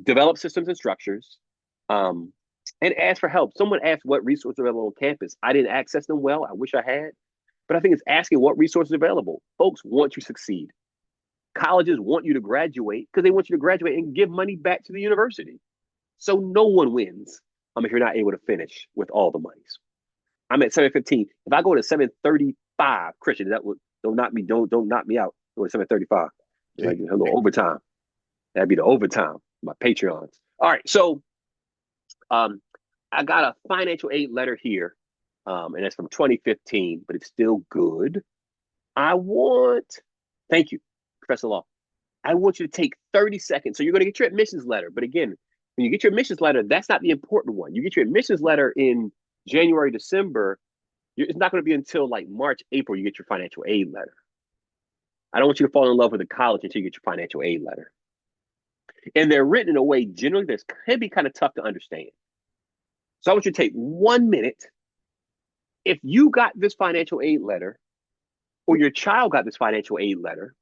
develop systems and structures, and ask for help. Someone asked what resources are available on campus. I didn't access them well. I wish I had. But I think it's asking what resources are available. Folks want you to succeed. Colleges want you to graduate because they want you to graduate and give money back to the university. So no one wins if you're not able to finish with all the monies. I'm at 7:15. If I go to 7:35, Christian, that would don't knock me out. Go to 7:35. Like a little overtime. That'd be the overtime. My Patreons. All right, so I got a financial aid letter here, and it's from 2015, but it's still good. Thank you, Professor Law. I want you to take 30 seconds. So you're going to get your admissions letter. But again, when you get your admissions letter, that's not the important one. You get your admissions letter in January, December. It's not going to be until like March, April, you get your financial aid letter. I don't want you to fall in love with a college until you get your financial aid letter. And they're written in a way generally that can be kind of tough to understand. So I want you to take 1 minute. If you got this financial aid letter or your child got this financial aid letter,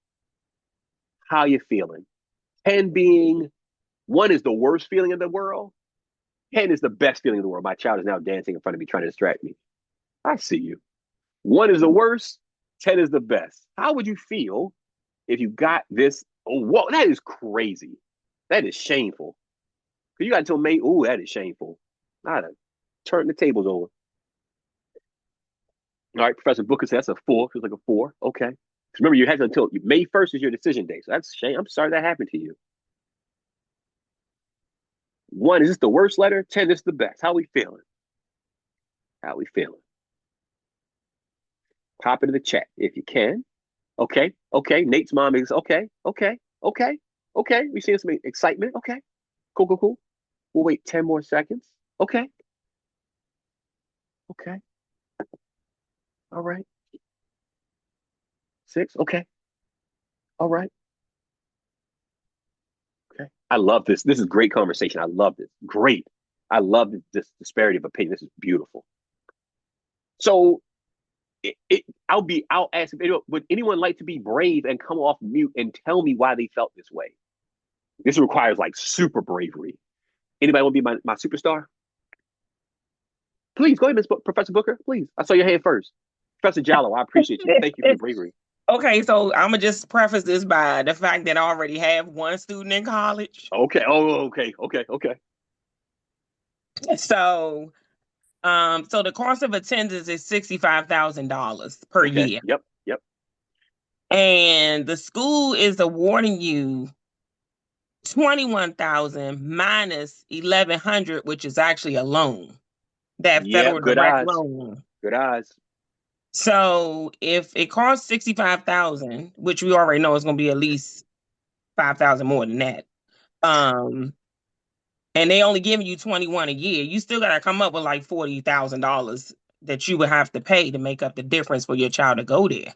how are you feeling? 10 being 1 is the worst feeling in the world. 10 is the best feeling in the world. My child is now dancing in front of me, trying to distract me. I see you. 1 is the worst. 10 is the best. How would you feel if you got this? Oh, whoa, that is crazy. That is shameful. You got to tell me, oh, that is shameful. I'd have turned the tables over. All right, Professor Booker says that's a 4. Feels like a 4. Okay. Remember, you had until May 1st is your decision day. So that's a shame. I'm sorry that happened to you. 1, is this the worst letter? 10, this is the best. How we feeling? How we feeling? Pop into the chat if you can. Okay. Nate's mom is okay. We seeing some excitement. Okay. Cool. We'll wait 10 more seconds. Okay. All right. 6. Okay. All right. Okay. I love this. This is great conversation. I love this. Great. I love this disparity of opinion. This is beautiful. So I'll ask, would anyone like to be brave and come off mute and tell me why they felt this way? This requires like super bravery. Anybody want to be my superstar? Please go ahead, Professor Booker. Please. I saw your hand first. Professor Jallo, I appreciate you. Thank you for your bravery. Okay, so I'm gonna just preface this by the fact that I already have 1 student in college. Okay. Oh, okay. So, so the cost of attendance is $65,000 per year. Yep. And the school is awarding you $21,000 minus $1,100, which is actually a loan. That federal direct loan. Good eyes. So if it costs $65,000, which we already know is going to be at least $5,000 more than that, and they only giving you $21,000 a year, you still got to come up with like $40,000 that you would have to pay to make up the difference for your child to go there.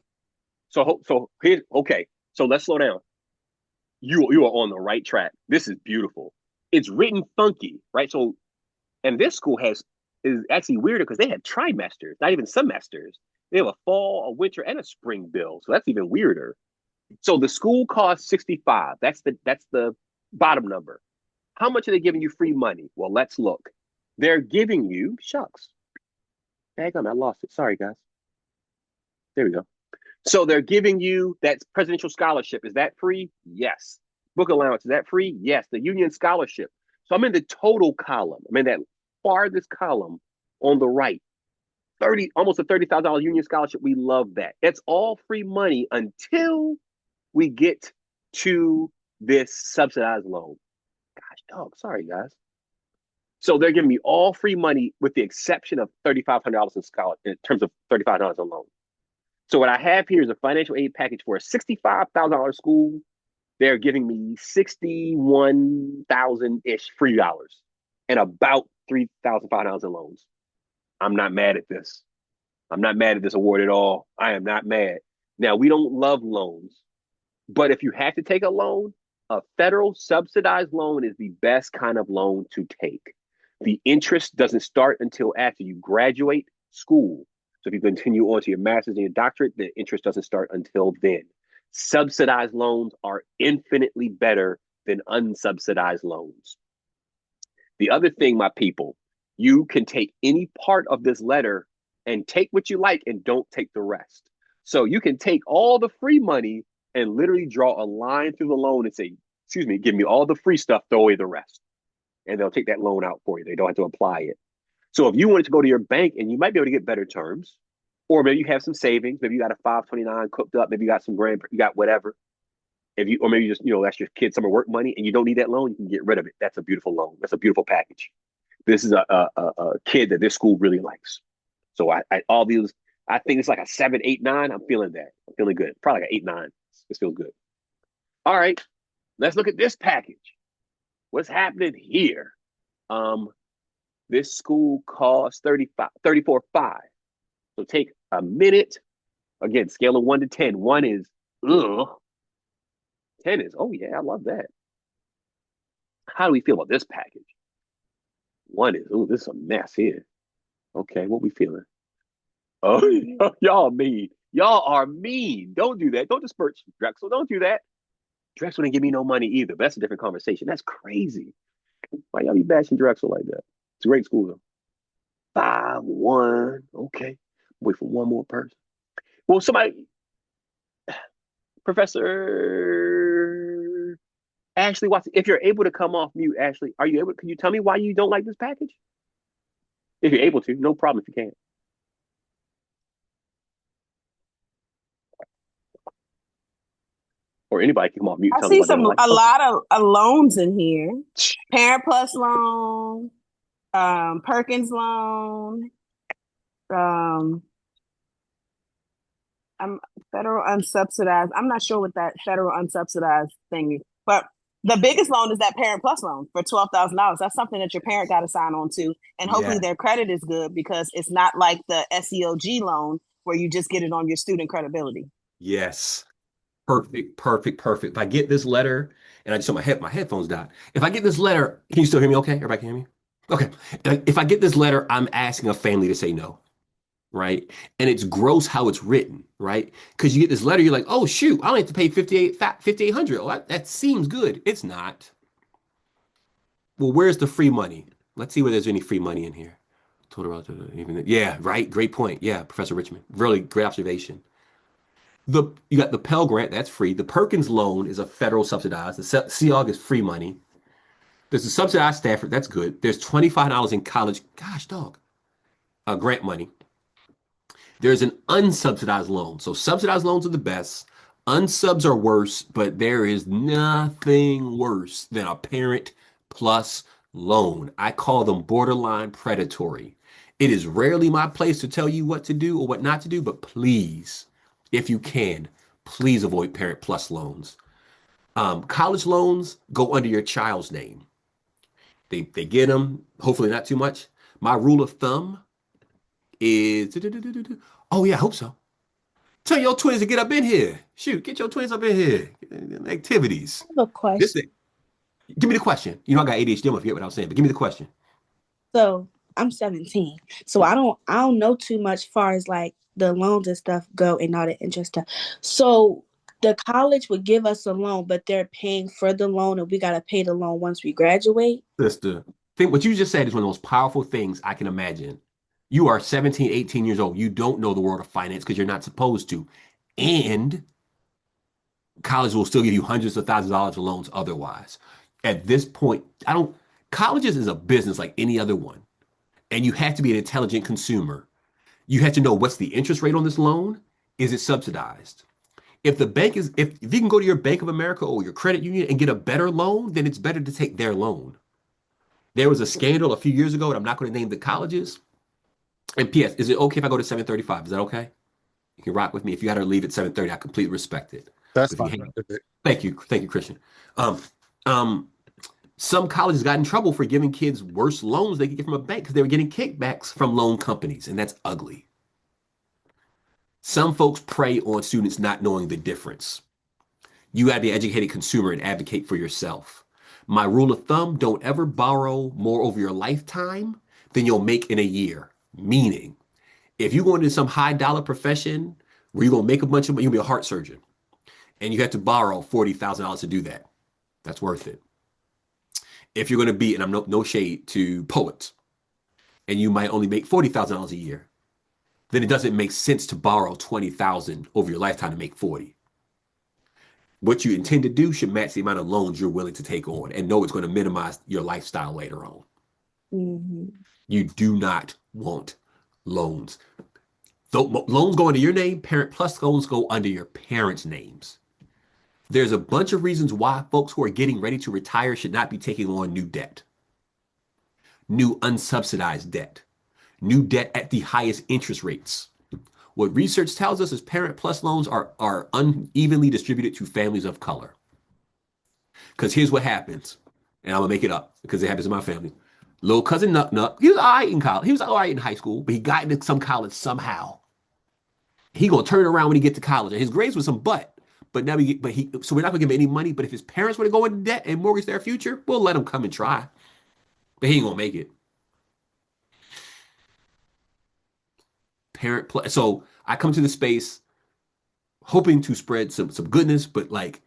So here's okay. So let's slow down. You are on the right track. This is beautiful. It's written funky, right? So, and this school is actually weirder because they have trimesters, not even semesters. They have a fall, a winter, and a spring bill. So that's even weirder. So the school costs 65. That's the bottom number. How much are they giving you free money? Well, let's look. They're giving you shucks. Hang on, I lost it. Sorry, guys. There we go. So they're giving you that presidential scholarship. Is that free? Yes. Book allowance, is that free? Yes. The union scholarship. So I'm in the total column. I'm in that farthest column on the right. Almost a $30,000 union scholarship. We love that. It's all free money until we get to this subsidized loan. Gosh, dog. Sorry, guys. So they're giving me all free money with the exception of $3,500 in terms of $35 a loan. So what I have here is a financial aid package for a $65,000 school. They're giving me $61,000-ish free dollars and about $3,500 in loans. I'm not mad at this. I'm not mad at this award at all. I am not mad. Now, we don't love loans, but if you have to take a loan, a federal subsidized loan is the best kind of loan to take. The interest doesn't start until after you graduate school. So if you continue on to your master's and your doctorate, the interest doesn't start until then. Subsidized loans are infinitely better than unsubsidized loans. The other thing, my people, you can take any part of this letter and take what you like and don't take the rest. So you can take all the free money and literally draw a line through the loan and say, excuse me, give me all the free stuff, throw away the rest. And they'll take that loan out for you. They don't have to apply it. So if you wanted to go to your bank and you might be able to get better terms, or maybe you have some savings, maybe you got a 529 cooked up, maybe you got some grand, you got whatever. If you, or maybe you just, that's your kid's summer work money and you don't need that loan, you can get rid of it. That's a beautiful loan. That's a beautiful package. This is a kid that this school really likes. So I think it's like a 7, 8, 9. I'm feeling that. I'm feeling good. Probably like an 8, 9. This feels good. All right, let's look at this package. What's happening here? This school costs $34,500. So take a minute. Again, scale of 1 to 10. 1 is ugh. 10 is, oh yeah, I love that. How do we feel about this package? 1 is, oh, this is a mess here. Okay, what we feeling? Oh, y'all mean. Y'all are mean. Don't do that. Don't disperse Drexel. Don't do that. Drexel didn't give me no money either. But that's a different conversation. That's crazy. Why y'all be bashing Drexel like that? It's a great school though. 5, 1. Okay. Wait for one more person. Well, somebody, Professor Ashley Watson, if you're able to come off mute, Ashley, can you tell me why you don't like this package? If you're able to, no problem if you can't. Or anybody can come off mute. I see a lot of loans in here. Parent Plus loan, Perkins loan, I'm federal unsubsidized. I'm not sure what that federal unsubsidized thing is, but the biggest loan is that Parent Plus loan for $12,000. That's something that your parent got to sign on to, and hopefully their credit is good because it's not like the SEOG loan where you just get it on your student credibility. Yes. Perfect. If I get this letter, and I just saw my headphones died. If I get this letter, can you still hear me okay? Everybody can hear me? Okay. If I get this letter, I'm asking a family to say no, right? And it's gross how it's written, right? Because you get this letter, you're like, oh, shoot, I only have to pay $5,800. Oh, that seems good. It's not. Well, where's the free money? Let's see whether there's any free money in here. Yeah, right. Great point. Yeah, Professor Richmond. Really great observation. You got the Pell Grant, that's free. The Perkins loan is a federal subsidized. The CEOG is free money. There's a subsidized Stafford, that's good. There's $25 in college, gosh, dog, grant money. There's an unsubsidized loan. So subsidized loans are the best. Unsubs are worse, but there is nothing worse than a Parent Plus loan. I call them borderline predatory. It is rarely my place to tell you what to do or what not to do, but please, if you can, please avoid Parent Plus loans. College loans go under your child's name. They get them, hopefully not too much. My rule of thumb is, oh yeah, I hope so. Tell your twins to get up in here. Shoot, get your twins up in here. Activities. I have a question. Give me the question. You know I got ADHD, I'm gonna forget what I was saying, but give me the question. So I'm 17. So I don't know too much far as like the loans and stuff go and all the interest stuff. So the college would give us a loan, but they're paying for the loan and we got to pay the loan once we graduate. Sister, think what you just said is one of the most powerful things I can imagine. You are 17, 18 years old. You don't know the world of finance because you're not supposed to. And college will still give you hundreds of thousands of dollars of loans otherwise. At this point, colleges is a business like any other one. And you have to be an intelligent consumer. You have to know what's the interest rate on this loan. Is it subsidized? If you can go to your Bank of America or your credit union and get a better loan, then it's better to take their loan. There was a scandal a few years ago, and I'm not going to name the colleges. And P.S., is it okay if I go to 7:35? Is that okay? You can rock with me. If you got to leave at 7:30, I completely respect it. That's fine. Thank you, Christian. Some colleges got in trouble for giving kids worse loans they could get from a bank because they were getting kickbacks from loan companies, and that's ugly. Some folks prey on students not knowing the difference. You got to be an educated consumer and advocate for yourself. My rule of thumb, don't ever borrow more over your lifetime than you'll make in a year. Meaning, if you go into some high dollar profession where you're going to make a bunch of money, you'll be a heart surgeon, and you have to borrow $40,000 to do that. That's worth it. If you're going to be, and I'm no shade to poets, and you might only make $40,000 a year, then it doesn't make sense to borrow $20,000 over your lifetime to make 40. What you intend to do should match the amount of loans you're willing to take on, and know it's going to minimize your lifestyle later on. Mm-hmm. You do not want loans. Loans go under your name, Parent Plus loans go under your parents' names. There's a bunch of reasons why folks who are getting ready to retire should not be taking on new debt. New unsubsidized debt. New debt at the highest interest rates. What research tells us is Parent Plus loans are unevenly distributed to families of color. Because here's what happens, and I'm going to make it up because it happens in my family. Little cousin Nuck Nuck, he was all right in college. He was all right in high school, but he got into some college somehow. He going to turn around when he get to college. And his grades were some butt. But now so we're not going to give him any money. But if his parents were to go into debt and mortgage their future, we'll let him come and try. But he ain't going to make it. So I come to the space hoping to spread some goodness, but like,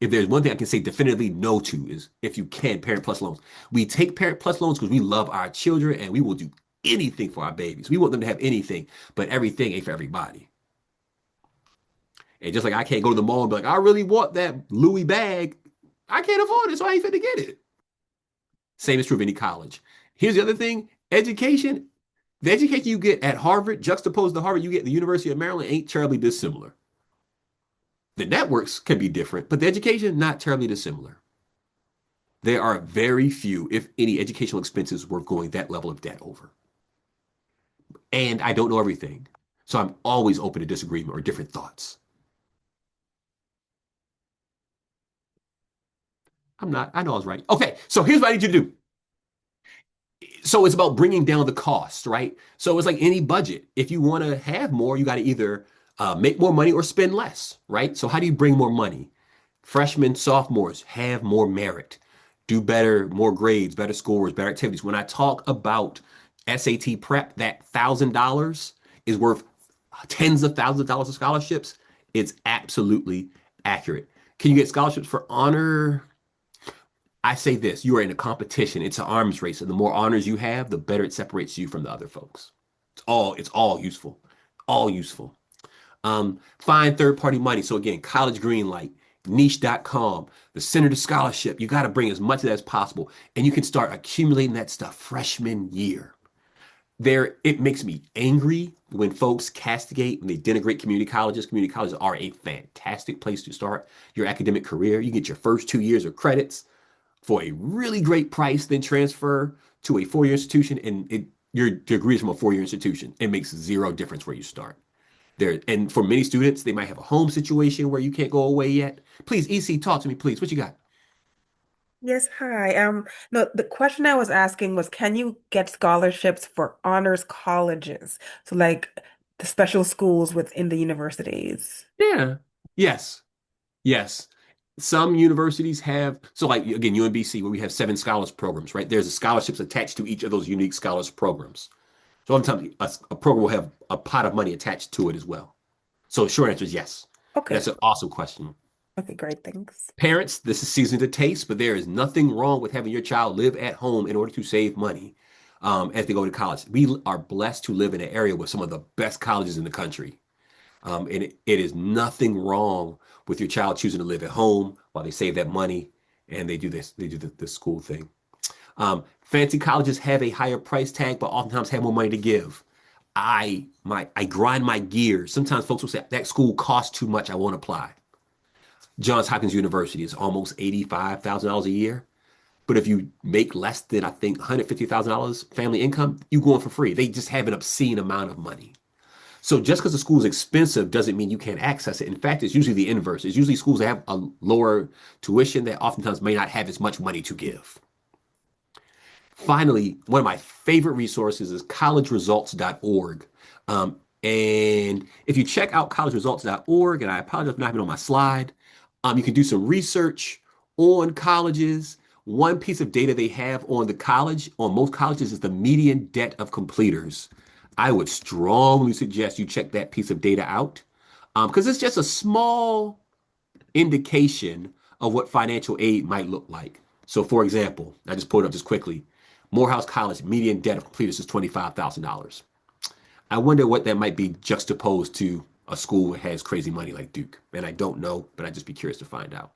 if there's one thing I can say definitively no to is, if you can, Parent Plus loans. We take Parent Plus loans because we love our children and we will do anything for our babies. We want them to have anything, but everything ain't for everybody. And just like I can't go to the mall and be like, I really want that Louis bag. I can't afford it, so I ain't finna get it. Same is true of any college. Here's the other thing, education. The education you get at Harvard, juxtaposed to Harvard, you get at the University of Maryland, ain't terribly dissimilar. The networks can be different, but the education, not terribly dissimilar. There are very few, if any, educational expenses worth going that level of debt over. And I don't know everything. So I'm always open to disagreement or different thoughts. I'm not, I know I was right. Okay, so here's what I need you to do. So it's about bringing down the cost, right? So it's like any budget. If you want to have more, you got to either make more money or spend less, right? So how do you bring more money? Freshmen, sophomores, have more merit, do better, more grades, better scores, better activities. When I talk about SAT prep, that $1,000 is worth tens of thousands of dollars of scholarships. It's absolutely accurate. Can you get scholarships for honor? I say this, you are in a competition. It's an arms race. And the more honors you have, the better it separates you from the other folks. It's all useful, all useful. Find third-party money. So again, College Greenlight, niche.com, the Center to Scholarship. You got to bring as much of that as possible. And you can start accumulating that stuff freshman year. It makes me angry when folks castigate, when they denigrate community colleges. Community colleges are a fantastic place to start your academic career. You get your first 2 years of credits for a really great price, then transfer to a four-year institution, and your degree is from a four-year institution. It makes zero difference where you start. And for many students, they might have a home situation where you can't go away yet. Please, EC, talk to me, please. What you got? Yes, hi. No, the question I was asking was, can you get scholarships for honors colleges? So like the special schools within the universities. Yeah. Yes. Yes. Some universities have, so like again, UMBC, where we have 7 scholars programs, right? There's scholarships attached to each of those unique scholars programs. So sometimes a program will have a pot of money attached to it as well. So short answer is yes. Okay. That's an awesome question. Okay, great. Thanks. Parents, this is season to taste, but there is nothing wrong with having your child live at home in order to save money as they go to college. We are blessed to live in an area with some of the best colleges in the country. And it is nothing wrong with your child choosing to live at home while they save that money and they do the school thing. Fancy colleges have a higher price tag, but oftentimes have more money to give. I grind my gears. Sometimes folks will say that school costs too much, I won't apply. Johns Hopkins University is almost $85,000 a year. But if you make less than, I think, $150,000 family income, you go in for free. They just have an obscene amount of money. So just because the school is expensive doesn't mean you can't access it. In fact, it's usually the inverse. It's usually schools that have a lower tuition that oftentimes may not have as much money to give. Finally, one of my favorite resources is collegeresults.org. And if you check out collegeresults.org, and I apologize for not having it on my slide, you can do some research on colleges. One piece of data they have on most colleges is the median debt of completers. I would strongly suggest you check that piece of data out because it's just a small indication of what financial aid might look like. So, for example, I just pulled it up just quickly. Morehouse College median debt of completers is $25,000. I wonder what that might be juxtaposed to a school that has crazy money like Duke. And I don't know, but I'd just be curious to find out.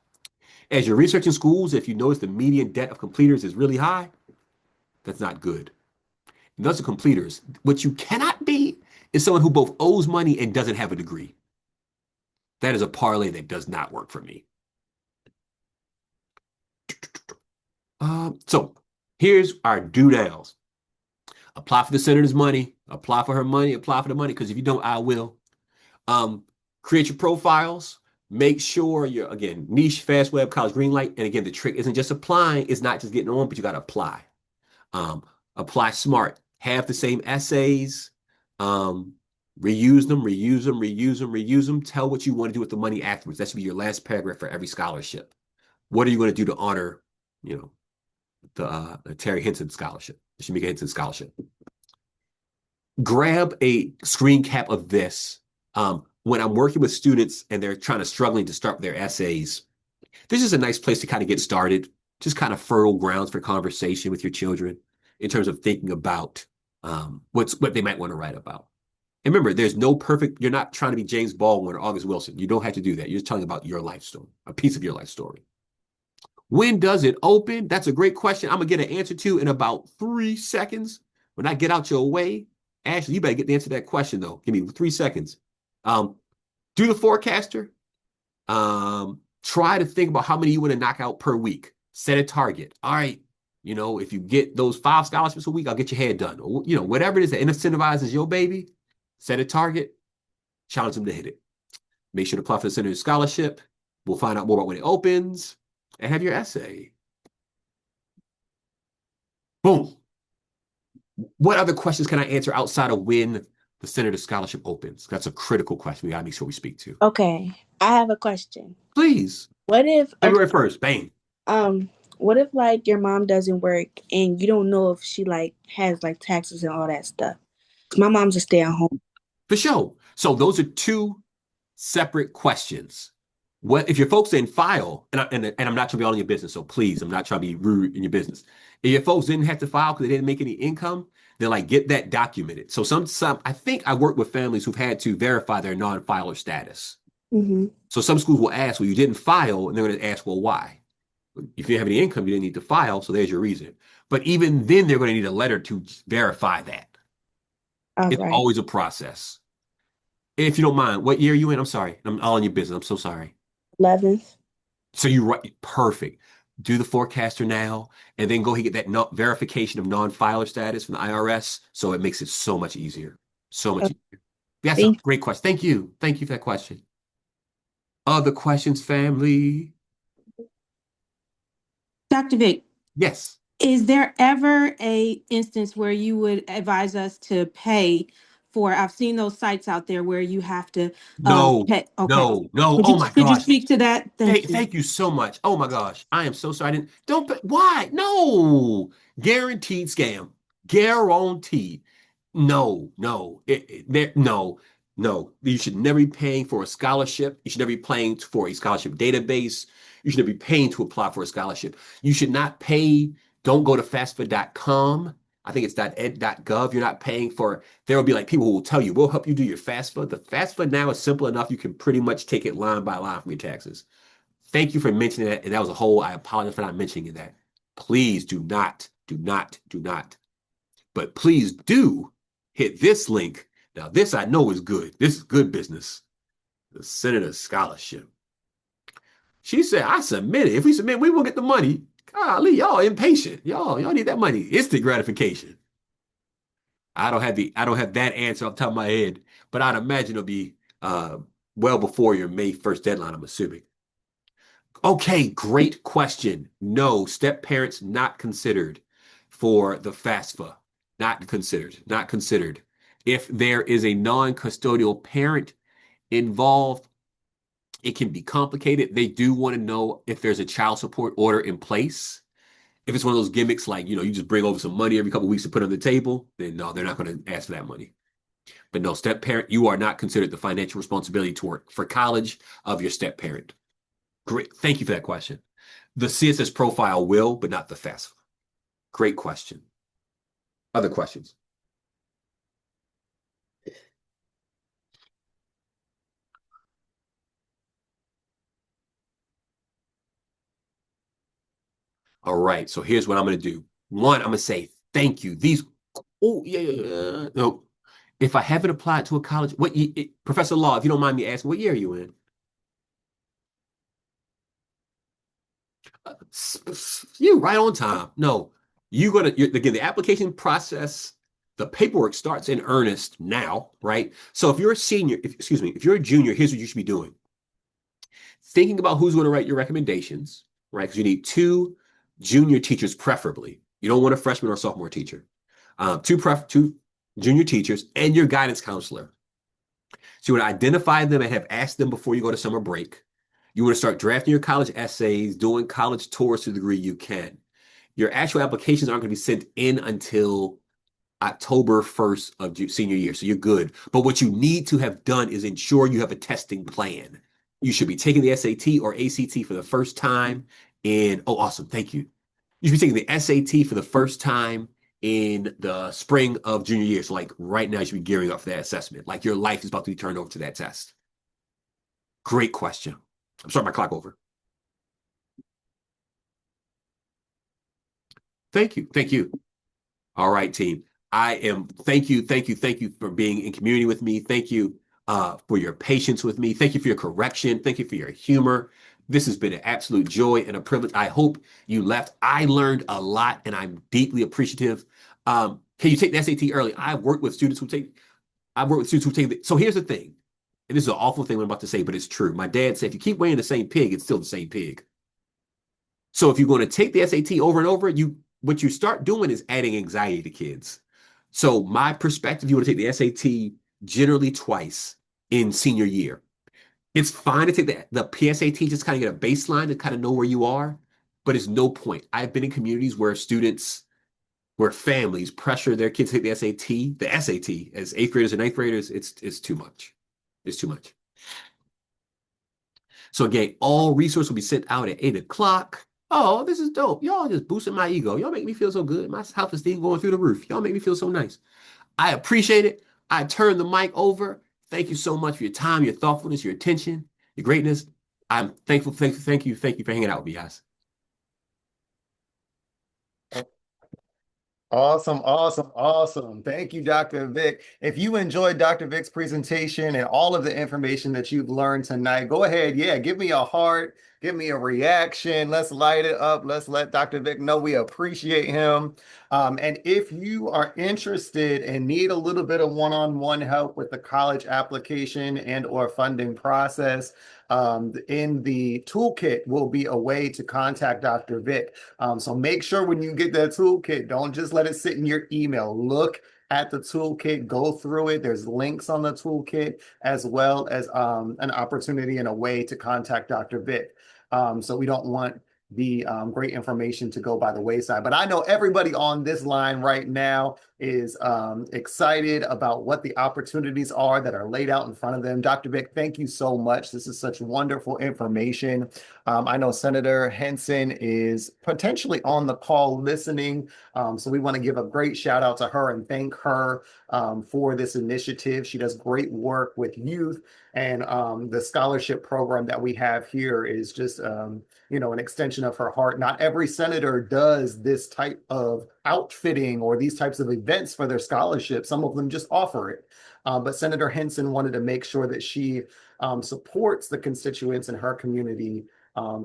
As you're researching schools, if you notice the median debt of completers is really high, that's not good. And those are completers. What you cannot be is someone who both owes money and doesn't have a degree. That is a parlay that does not work for me. So here's our do nows. Apply for the senator's money, apply for her money, apply for the money, because if you don't, I will. Create your profiles. Make sure you're, again, niche, fast web, college green light. And again, the trick isn't just applying, it's not just getting on, but you got to apply. Apply smart. Have the same essays. Reuse them, reuse them, reuse them, reuse them. Tell what you want to do with the money afterwards. That should be your last paragraph for every scholarship. What are you going to do to honor, the Terry Henson scholarship, the Shaneka Henson scholarship? Grab a screen cap of this. When I'm working with students and they're struggling to start their essays, this is a nice place to kind of get started. Just kind of fertile grounds for conversation with your children in terms of thinking about what they might want to write about. And remember, there's no perfect, you're not trying to be James Baldwin or August Wilson. You don't have to do that. You're just telling about your life story, a piece of your life story. When does it open? That's a great question. I'm going to get an answer to in about 3 seconds. When I get out your way, Ashley, you better get the answer to that question, though. Give me 3 seconds. Do the forecaster. Try to think about how many you want to knock out per week. Set a target. All right, if you get those 5 scholarships a week, I'll get your head done. Or, whatever it is that incentivizes your baby, set a target, challenge them to hit it. Make sure to apply for the Senator's Scholarship. We'll find out more about when it opens. And have your essay. Boom. What other questions can I answer outside of when the Senator's Scholarship opens? That's a critical question we gotta make sure we speak to. Okay, I have a question. Please. What if February 1st, bang. What if your mom doesn't work and you don't know if she has taxes and all that stuff? 'Cause my mom's a stay-at-home. For sure. So those are 2 separate questions. What if your folks didn't file, and I'm not trying to be all in your business, so please, I'm not trying to be rude in your business. If your folks didn't have to file because they didn't make any income, then get that documented. So some I think I work with families who've had to verify their non-filer status. Mm-hmm. So some schools will ask, well, you didn't file, and they're going to ask, well, why? If you didn't have any income, you didn't need to file, so there's your reason. But even then, they're going to need a letter to verify that. It's always a process. If you don't mind, what year are you in? I'm sorry. I'm all in your business. I'm so sorry. 11th. So you write, perfect. Do the forecaster now, and then go ahead and get that verification of non-filer status from the IRS. So it makes it so much easier. So much easier. That's a great question. Thank you. Thank you for that question. Other questions, family? Dr. Vick. Yes. Is there ever a instance where you would advise us to pay for, I've seen those sites out there where you have to No, pay. Okay. no. Oh my gosh. Could you speak to that? Thank you so much. Oh my gosh. I am so sorry. Why? No. Guaranteed scam. Guaranteed. No. No. You should never be paying for a scholarship. You should never be paying for a scholarship database. You should never be paying to apply for a scholarship. You should not pay. Don't go to fastfa.com. I think it's .ed.gov. You're not paying for, there will be people who will tell you, we'll help you do your FAFSA. The FAFSA now is simple enough. You can pretty much take it line by line from your taxes. Thank you for mentioning that. And that was I apologize for not mentioning that. Please do not. But please do hit this link. Now, this I know is good. This is good business. The Senator's Scholarship. She said, I submitted. If we submit, we won't get the money. Golly, y'all impatient. Y'all need that money. Instant gratification. I don't have that answer off the top of my head, but I'd imagine it'll be well before your May 1st deadline, I'm assuming. Okay, great question. No, step parents not considered for the FAFSA. Not considered. If there is a non-custodial parent involved, it can be complicated. They do want to know if there's a child support order in place. If it's one of those gimmicks like, you just bring over some money every couple of weeks to put on the table, then no, they're not going to ask for that money. But no, step parent, you are not considered the financial responsibility for college of your step parent. Great. Thank you for that question. The CSS profile will, but not the FAFSA. Great question. Other questions? All right. So here's what I'm going to do. One, I'm going to say thank you. No. If I haven't applied to a college, Professor Law, if you don't mind me asking, what year are you in? You're right on time. No, again, the application process, the paperwork starts in earnest now, right? So if you're a senior, if you're a junior, here's what you should be doing. Thinking about who's going to write your recommendations, right? Because you need 2 junior teachers, preferably. You don't want a freshman or sophomore teacher. 2 junior teachers and your guidance counselor. So you want to identify them and have asked them before you go to summer break. You want to start drafting your college essays, doing college tours to the degree you can. Your actual applications aren't going to be sent in until October 1st of senior year, so you're good. But what you need to have done is ensure you have a testing plan. You should be taking the SAT or ACT for the first time awesome, thank you. You should be taking the SAT for the first time in the spring of junior year. So like right now, you should be gearing up for that assessment. Like your life is about to be turned over to that test. Great question. I'm starting my clock over. Thank you. Thank you. All right, team. Thank you for being in community with me. Thank you for your patience with me. Thank you for your correction. Thank you for your humor. This has been an absolute joy and a privilege. I hope you left. I learned a lot and I'm deeply appreciative. Can you take the SAT early? I've worked with students who take so here's the thing. And this is an awful thing I'm about to say, but it's true. My dad said, if you keep weighing the same pig, it's still the same pig. So if you're going to take the SAT over and over, what you start doing is adding anxiety to kids. So my perspective, you want to take the SAT generally twice in senior year. It's fine to take the PSAT, just kind of get a baseline to kind of know where you are, but it's no point. I've been in communities where families pressure their kids to take the SAT as 8th graders and 9th graders. It's too much. It's too much. So again, all resources will be sent out at 8 o'clock. Oh, this is dope. Y'all just boosting my ego. Y'all make me feel so good. My self-esteem going through the roof. Y'all make me feel so nice. I appreciate it. I turn the mic over. Thank you so much for your time, your thoughtfulness, your attention, your greatness. I'm thankful. Thank you for hanging out with me, guys. Awesome. Thank you, Dr. Vick. If you enjoyed Dr. Vick's presentation and all of the information that you've learned tonight, go ahead. Yeah, give me a heart, give me a reaction. Let's light it up. Let's let Dr. Vick know we appreciate him. And if you are interested and need a little bit of one-on-one help with the college application and or funding process, in the toolkit will be a way to contact Dr. Vick. So make sure when you get that toolkit, don't just let it sit in your email. Look at the toolkit, go through it. There's links on the toolkit as well as an opportunity and a way to contact Dr. Vick. So we don't want the great information to go by the wayside. But I know everybody on this line right now is excited about what the opportunities are that are laid out in front of them. Dr. Vick, thank you so much. This is such wonderful information. I know Senator Henson is potentially on the call listening. So we want to give a great shout out to her and thank her for this initiative. She does great work with youth, and the scholarship program that we have here is just an extension of her heart. Not every senator does this type of outfitting or these types of events for their scholarships. Some of them just offer it. But Senator Henson wanted to make sure that she supports the constituents in her community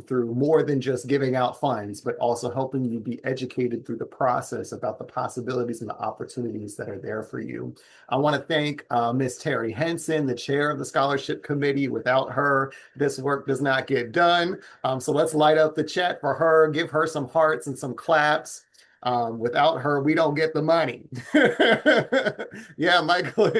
through more than just giving out funds, but also helping you be educated through the process about the possibilities and the opportunities that are there for you. I want to thank Ms. Terry Henson, the chair of the scholarship committee. Without her, this work does not get done. So let's light up the chat for her, give her some hearts and some claps. Without her, we don't get the money. Yeah, Michael,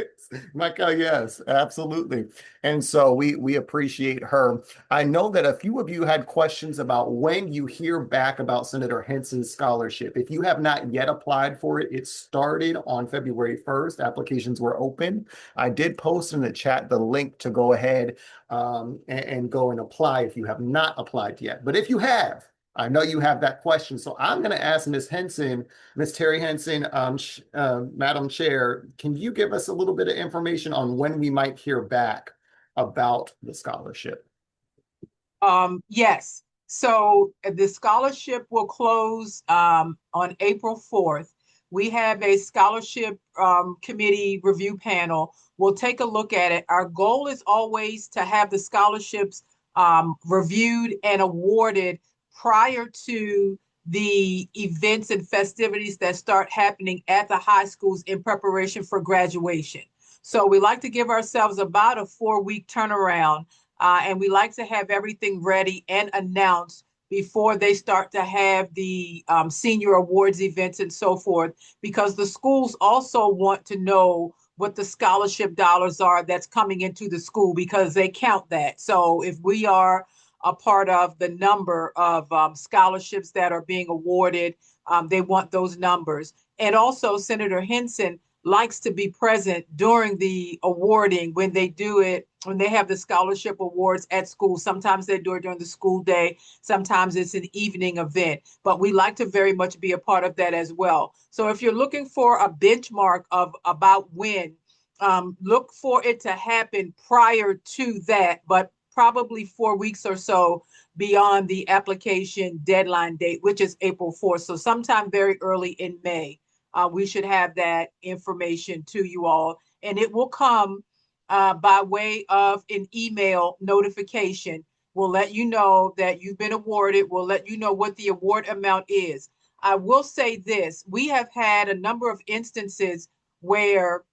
yes, absolutely. And so we appreciate her. I know that a few of you had questions about when you hear back about Senator Henson's scholarship. If you have not yet applied for it, it started on February 1st. Applications were open. I did post in the chat the link to go ahead and go and apply if you have not applied yet. But if you have, I know you have that question. So I'm going to ask Ms. Henson, Ms. Terry Henson, Madam Chair, can you give us a little bit of information on when we might hear back about the scholarship? Yes. So the scholarship will close on April 4th. We have a scholarship committee review panel. We'll take a look at it. Our goal is always to have the scholarships reviewed and awarded prior to the events and festivities that start happening at the high schools in preparation for graduation. So we like to give ourselves about a 4-week turnaround. And we like to have everything ready and announced before they start to have the senior awards events and so forth, because the schools also want to know what the scholarship dollars are that's coming into the school, because they count that. So if we are a part of the number of scholarships that are being awarded, they want those numbers. And also, Senator Henson likes to be present during the awarding when they do it, when they have the scholarship awards at school. Sometimes they do it during the school day. Sometimes it's an evening event, but we like to very much be a part of that as well. So if you're looking for a benchmark of about when, look for it to happen prior to that, but probably 4 weeks or so beyond the application deadline date, which is April 4th. So sometime very early in May. We should have that information to you all, and it will come by way of an email notification. We'll let you know that you've been awarded. We'll let you know what the award amount is. I will say this, we have had a number of instances where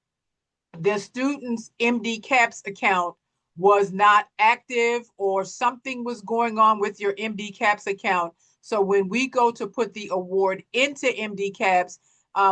the student's MD CAPS account was not active, or something was going on with your MD CAPS account. So when we go to put the award into MD CAPS,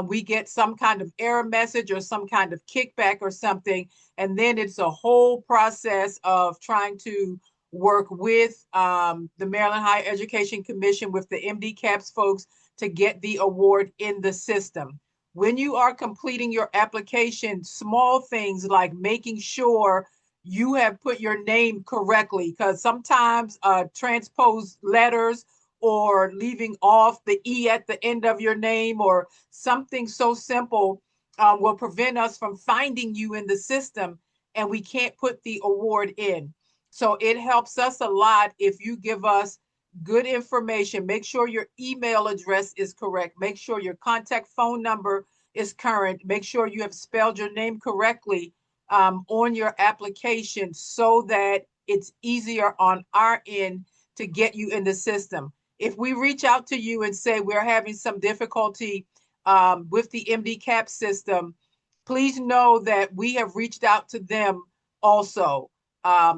we get some kind of error message or some kind of kickback or something. And then it's a whole process of trying to work with the Maryland Higher Education Commission, with the MD CAPS folks, to get the award in the system. When you are completing your application, small things like making sure you have put your name correctly, because sometimes transposed letters or leaving off the E at the end of your name or something so simple will prevent us from finding you in the system, and we can't put the award in. So it helps us a lot if you give us good information. Make sure your email address is correct. Make sure your contact phone number is current. Make sure you have spelled your name correctly on your application, so that it's easier on our end to get you in the system. If we reach out to you and say we're having some difficulty with the MD-CAP system, please know that we have reached out to them also.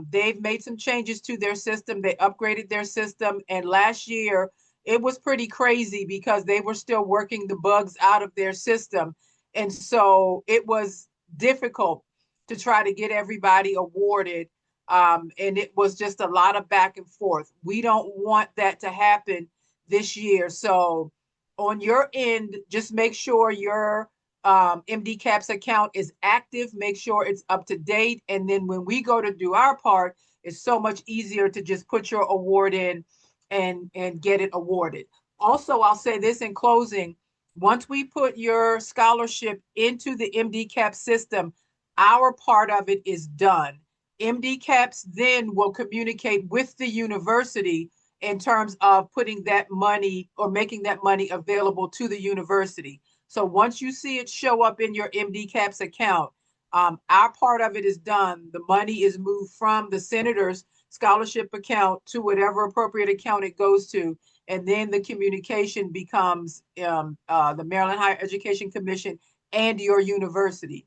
They've made some changes to their system. They upgraded their system. And last year, it was pretty crazy because they were still working the bugs out of their system. And so it was difficult to try to get everybody awarded. And it was just a lot of back and forth. We don't want that to happen this year. So on your end, just make sure your MD CAPS account is active. Make sure it's up to date. And then when we go to do our part, it's so much easier to just put your award in and get it awarded. Also, I'll say this in closing. Once we put your scholarship into the MD CAPS system, our part of it is done. MD CAPS then will communicate with the university in terms of putting that money or making that money available to the university. So once you see it show up in your MD CAPS account, our part of it is done. The money is moved from the senator's scholarship account to whatever appropriate account it goes to. And then the communication becomes the Maryland Higher Education Commission and your university.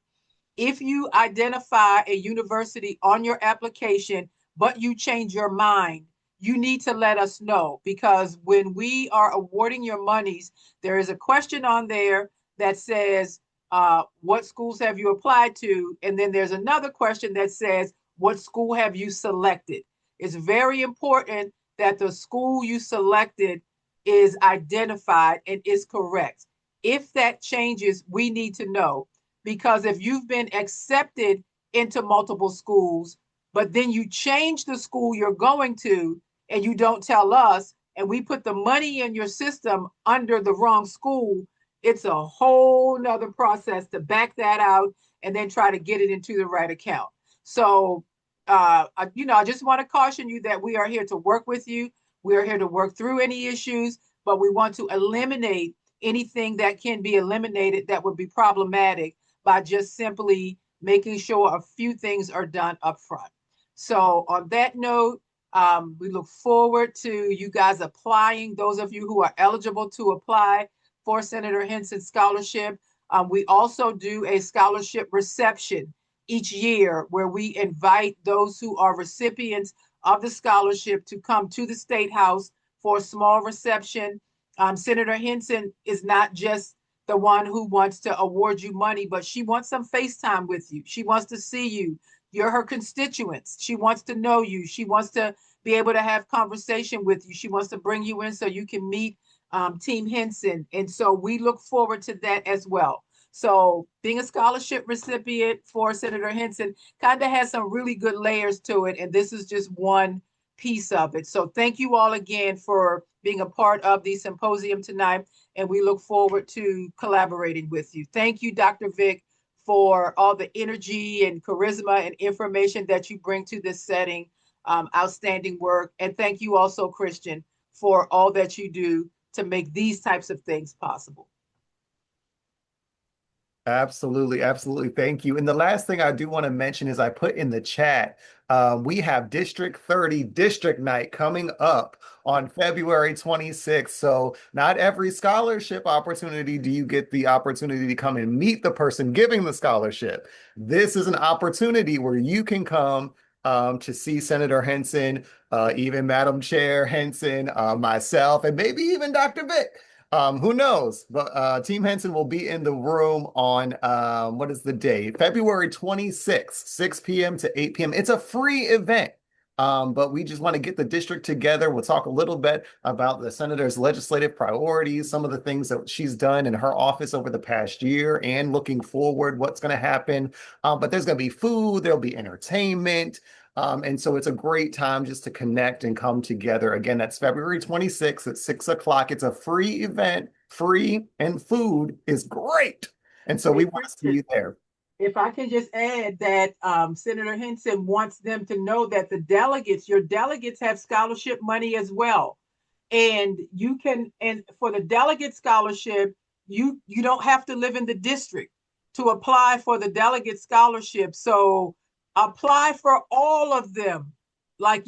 If you identify a university on your application, but you change your mind, you need to let us know, because when we are awarding your monies, there is a question on there that says, what schools have you applied to? And then there's another question that says, what school have you selected? It's very important that the school you selected is identified and is correct. If that changes, we need to know, because if you've been accepted into multiple schools, but then you change the school you're going to and you don't tell us, and we put the money in your system under the wrong school, it's a whole nother process to back that out and then try to get it into the right account. So, I just want to caution you that we are here to work with you. We are here to work through any issues, but we want to eliminate anything that can be eliminated that would be problematic by just simply making sure a few things are done up front. So on that note, we look forward to you guys applying, those of you who are eligible to apply for Senator Henson Scholarship. We also do a scholarship reception each year where we invite those who are recipients of the scholarship to come to the State House for a small reception. Senator Henson is not just the one who wants to award you money, but she wants some FaceTime with you. She wants to see you. You're her constituents. She wants to know you. She wants to be able to have conversation with you. She wants to bring you in so you can meet Team Henson. And so we look forward to that as well. So being a scholarship recipient for Senator Henson kind of has some really good layers to it. And this is just one piece of it. So thank you all again for being a part of the symposium tonight. And we look forward to collaborating with you. Thank you, Dr. Vick, for all the energy and charisma and information that you bring to this setting. Outstanding work. And thank you also, Christian, for all that you do to make these types of things possible. Absolutely, absolutely. Thank you. And the last thing I do want to mention is I put in the chat, we have District 30 District Night coming up on February 26th. So not every scholarship opportunity do you get the opportunity to come and meet the person giving the scholarship. This is an opportunity where you can come to see Senator Henson, even Madam Chair Henson, myself, and maybe even Dr. Vick. Who knows? But Team Henson will be in the room on what is the day? February 26th, 6 p.m. to 8 p.m. It's a free event. But we just want to get the district together. We'll talk a little bit about the senator's legislative priorities, some of the things that she's done in her office over the past year, and looking forward, what's going to happen. But there's going to be food, there'll be entertainment. And so it's a great time just to connect and come together. Again, that's February 26th at 6 o'clock. It's a free event, free, and food is great. And so we want to see you there. If I can just add that Senator Henson wants them to know that your delegates have scholarship money as well. And you can, and for the delegate scholarship, you don't have to live in the district to apply for the delegate scholarship. So apply for all of them. Like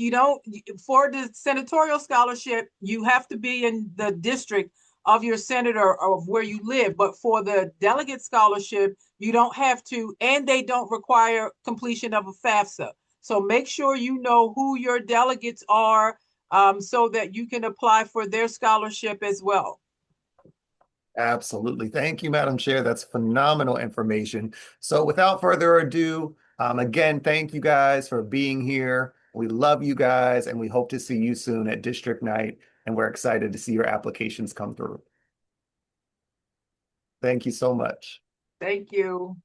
for the senatorial scholarship, you have to be in the district of your senator or of where you live. But for the delegate scholarship, you don't have to, and they don't require completion of a FAFSA. So make sure you know who your delegates are so that you can apply for their scholarship as well. Absolutely. Thank you, Madam Chair. That's phenomenal information. So without further ado, again, thank you guys for being here. We love you guys, and we hope to see you soon at District Night, and we're excited to see your applications come through. Thank you so much. Thank you.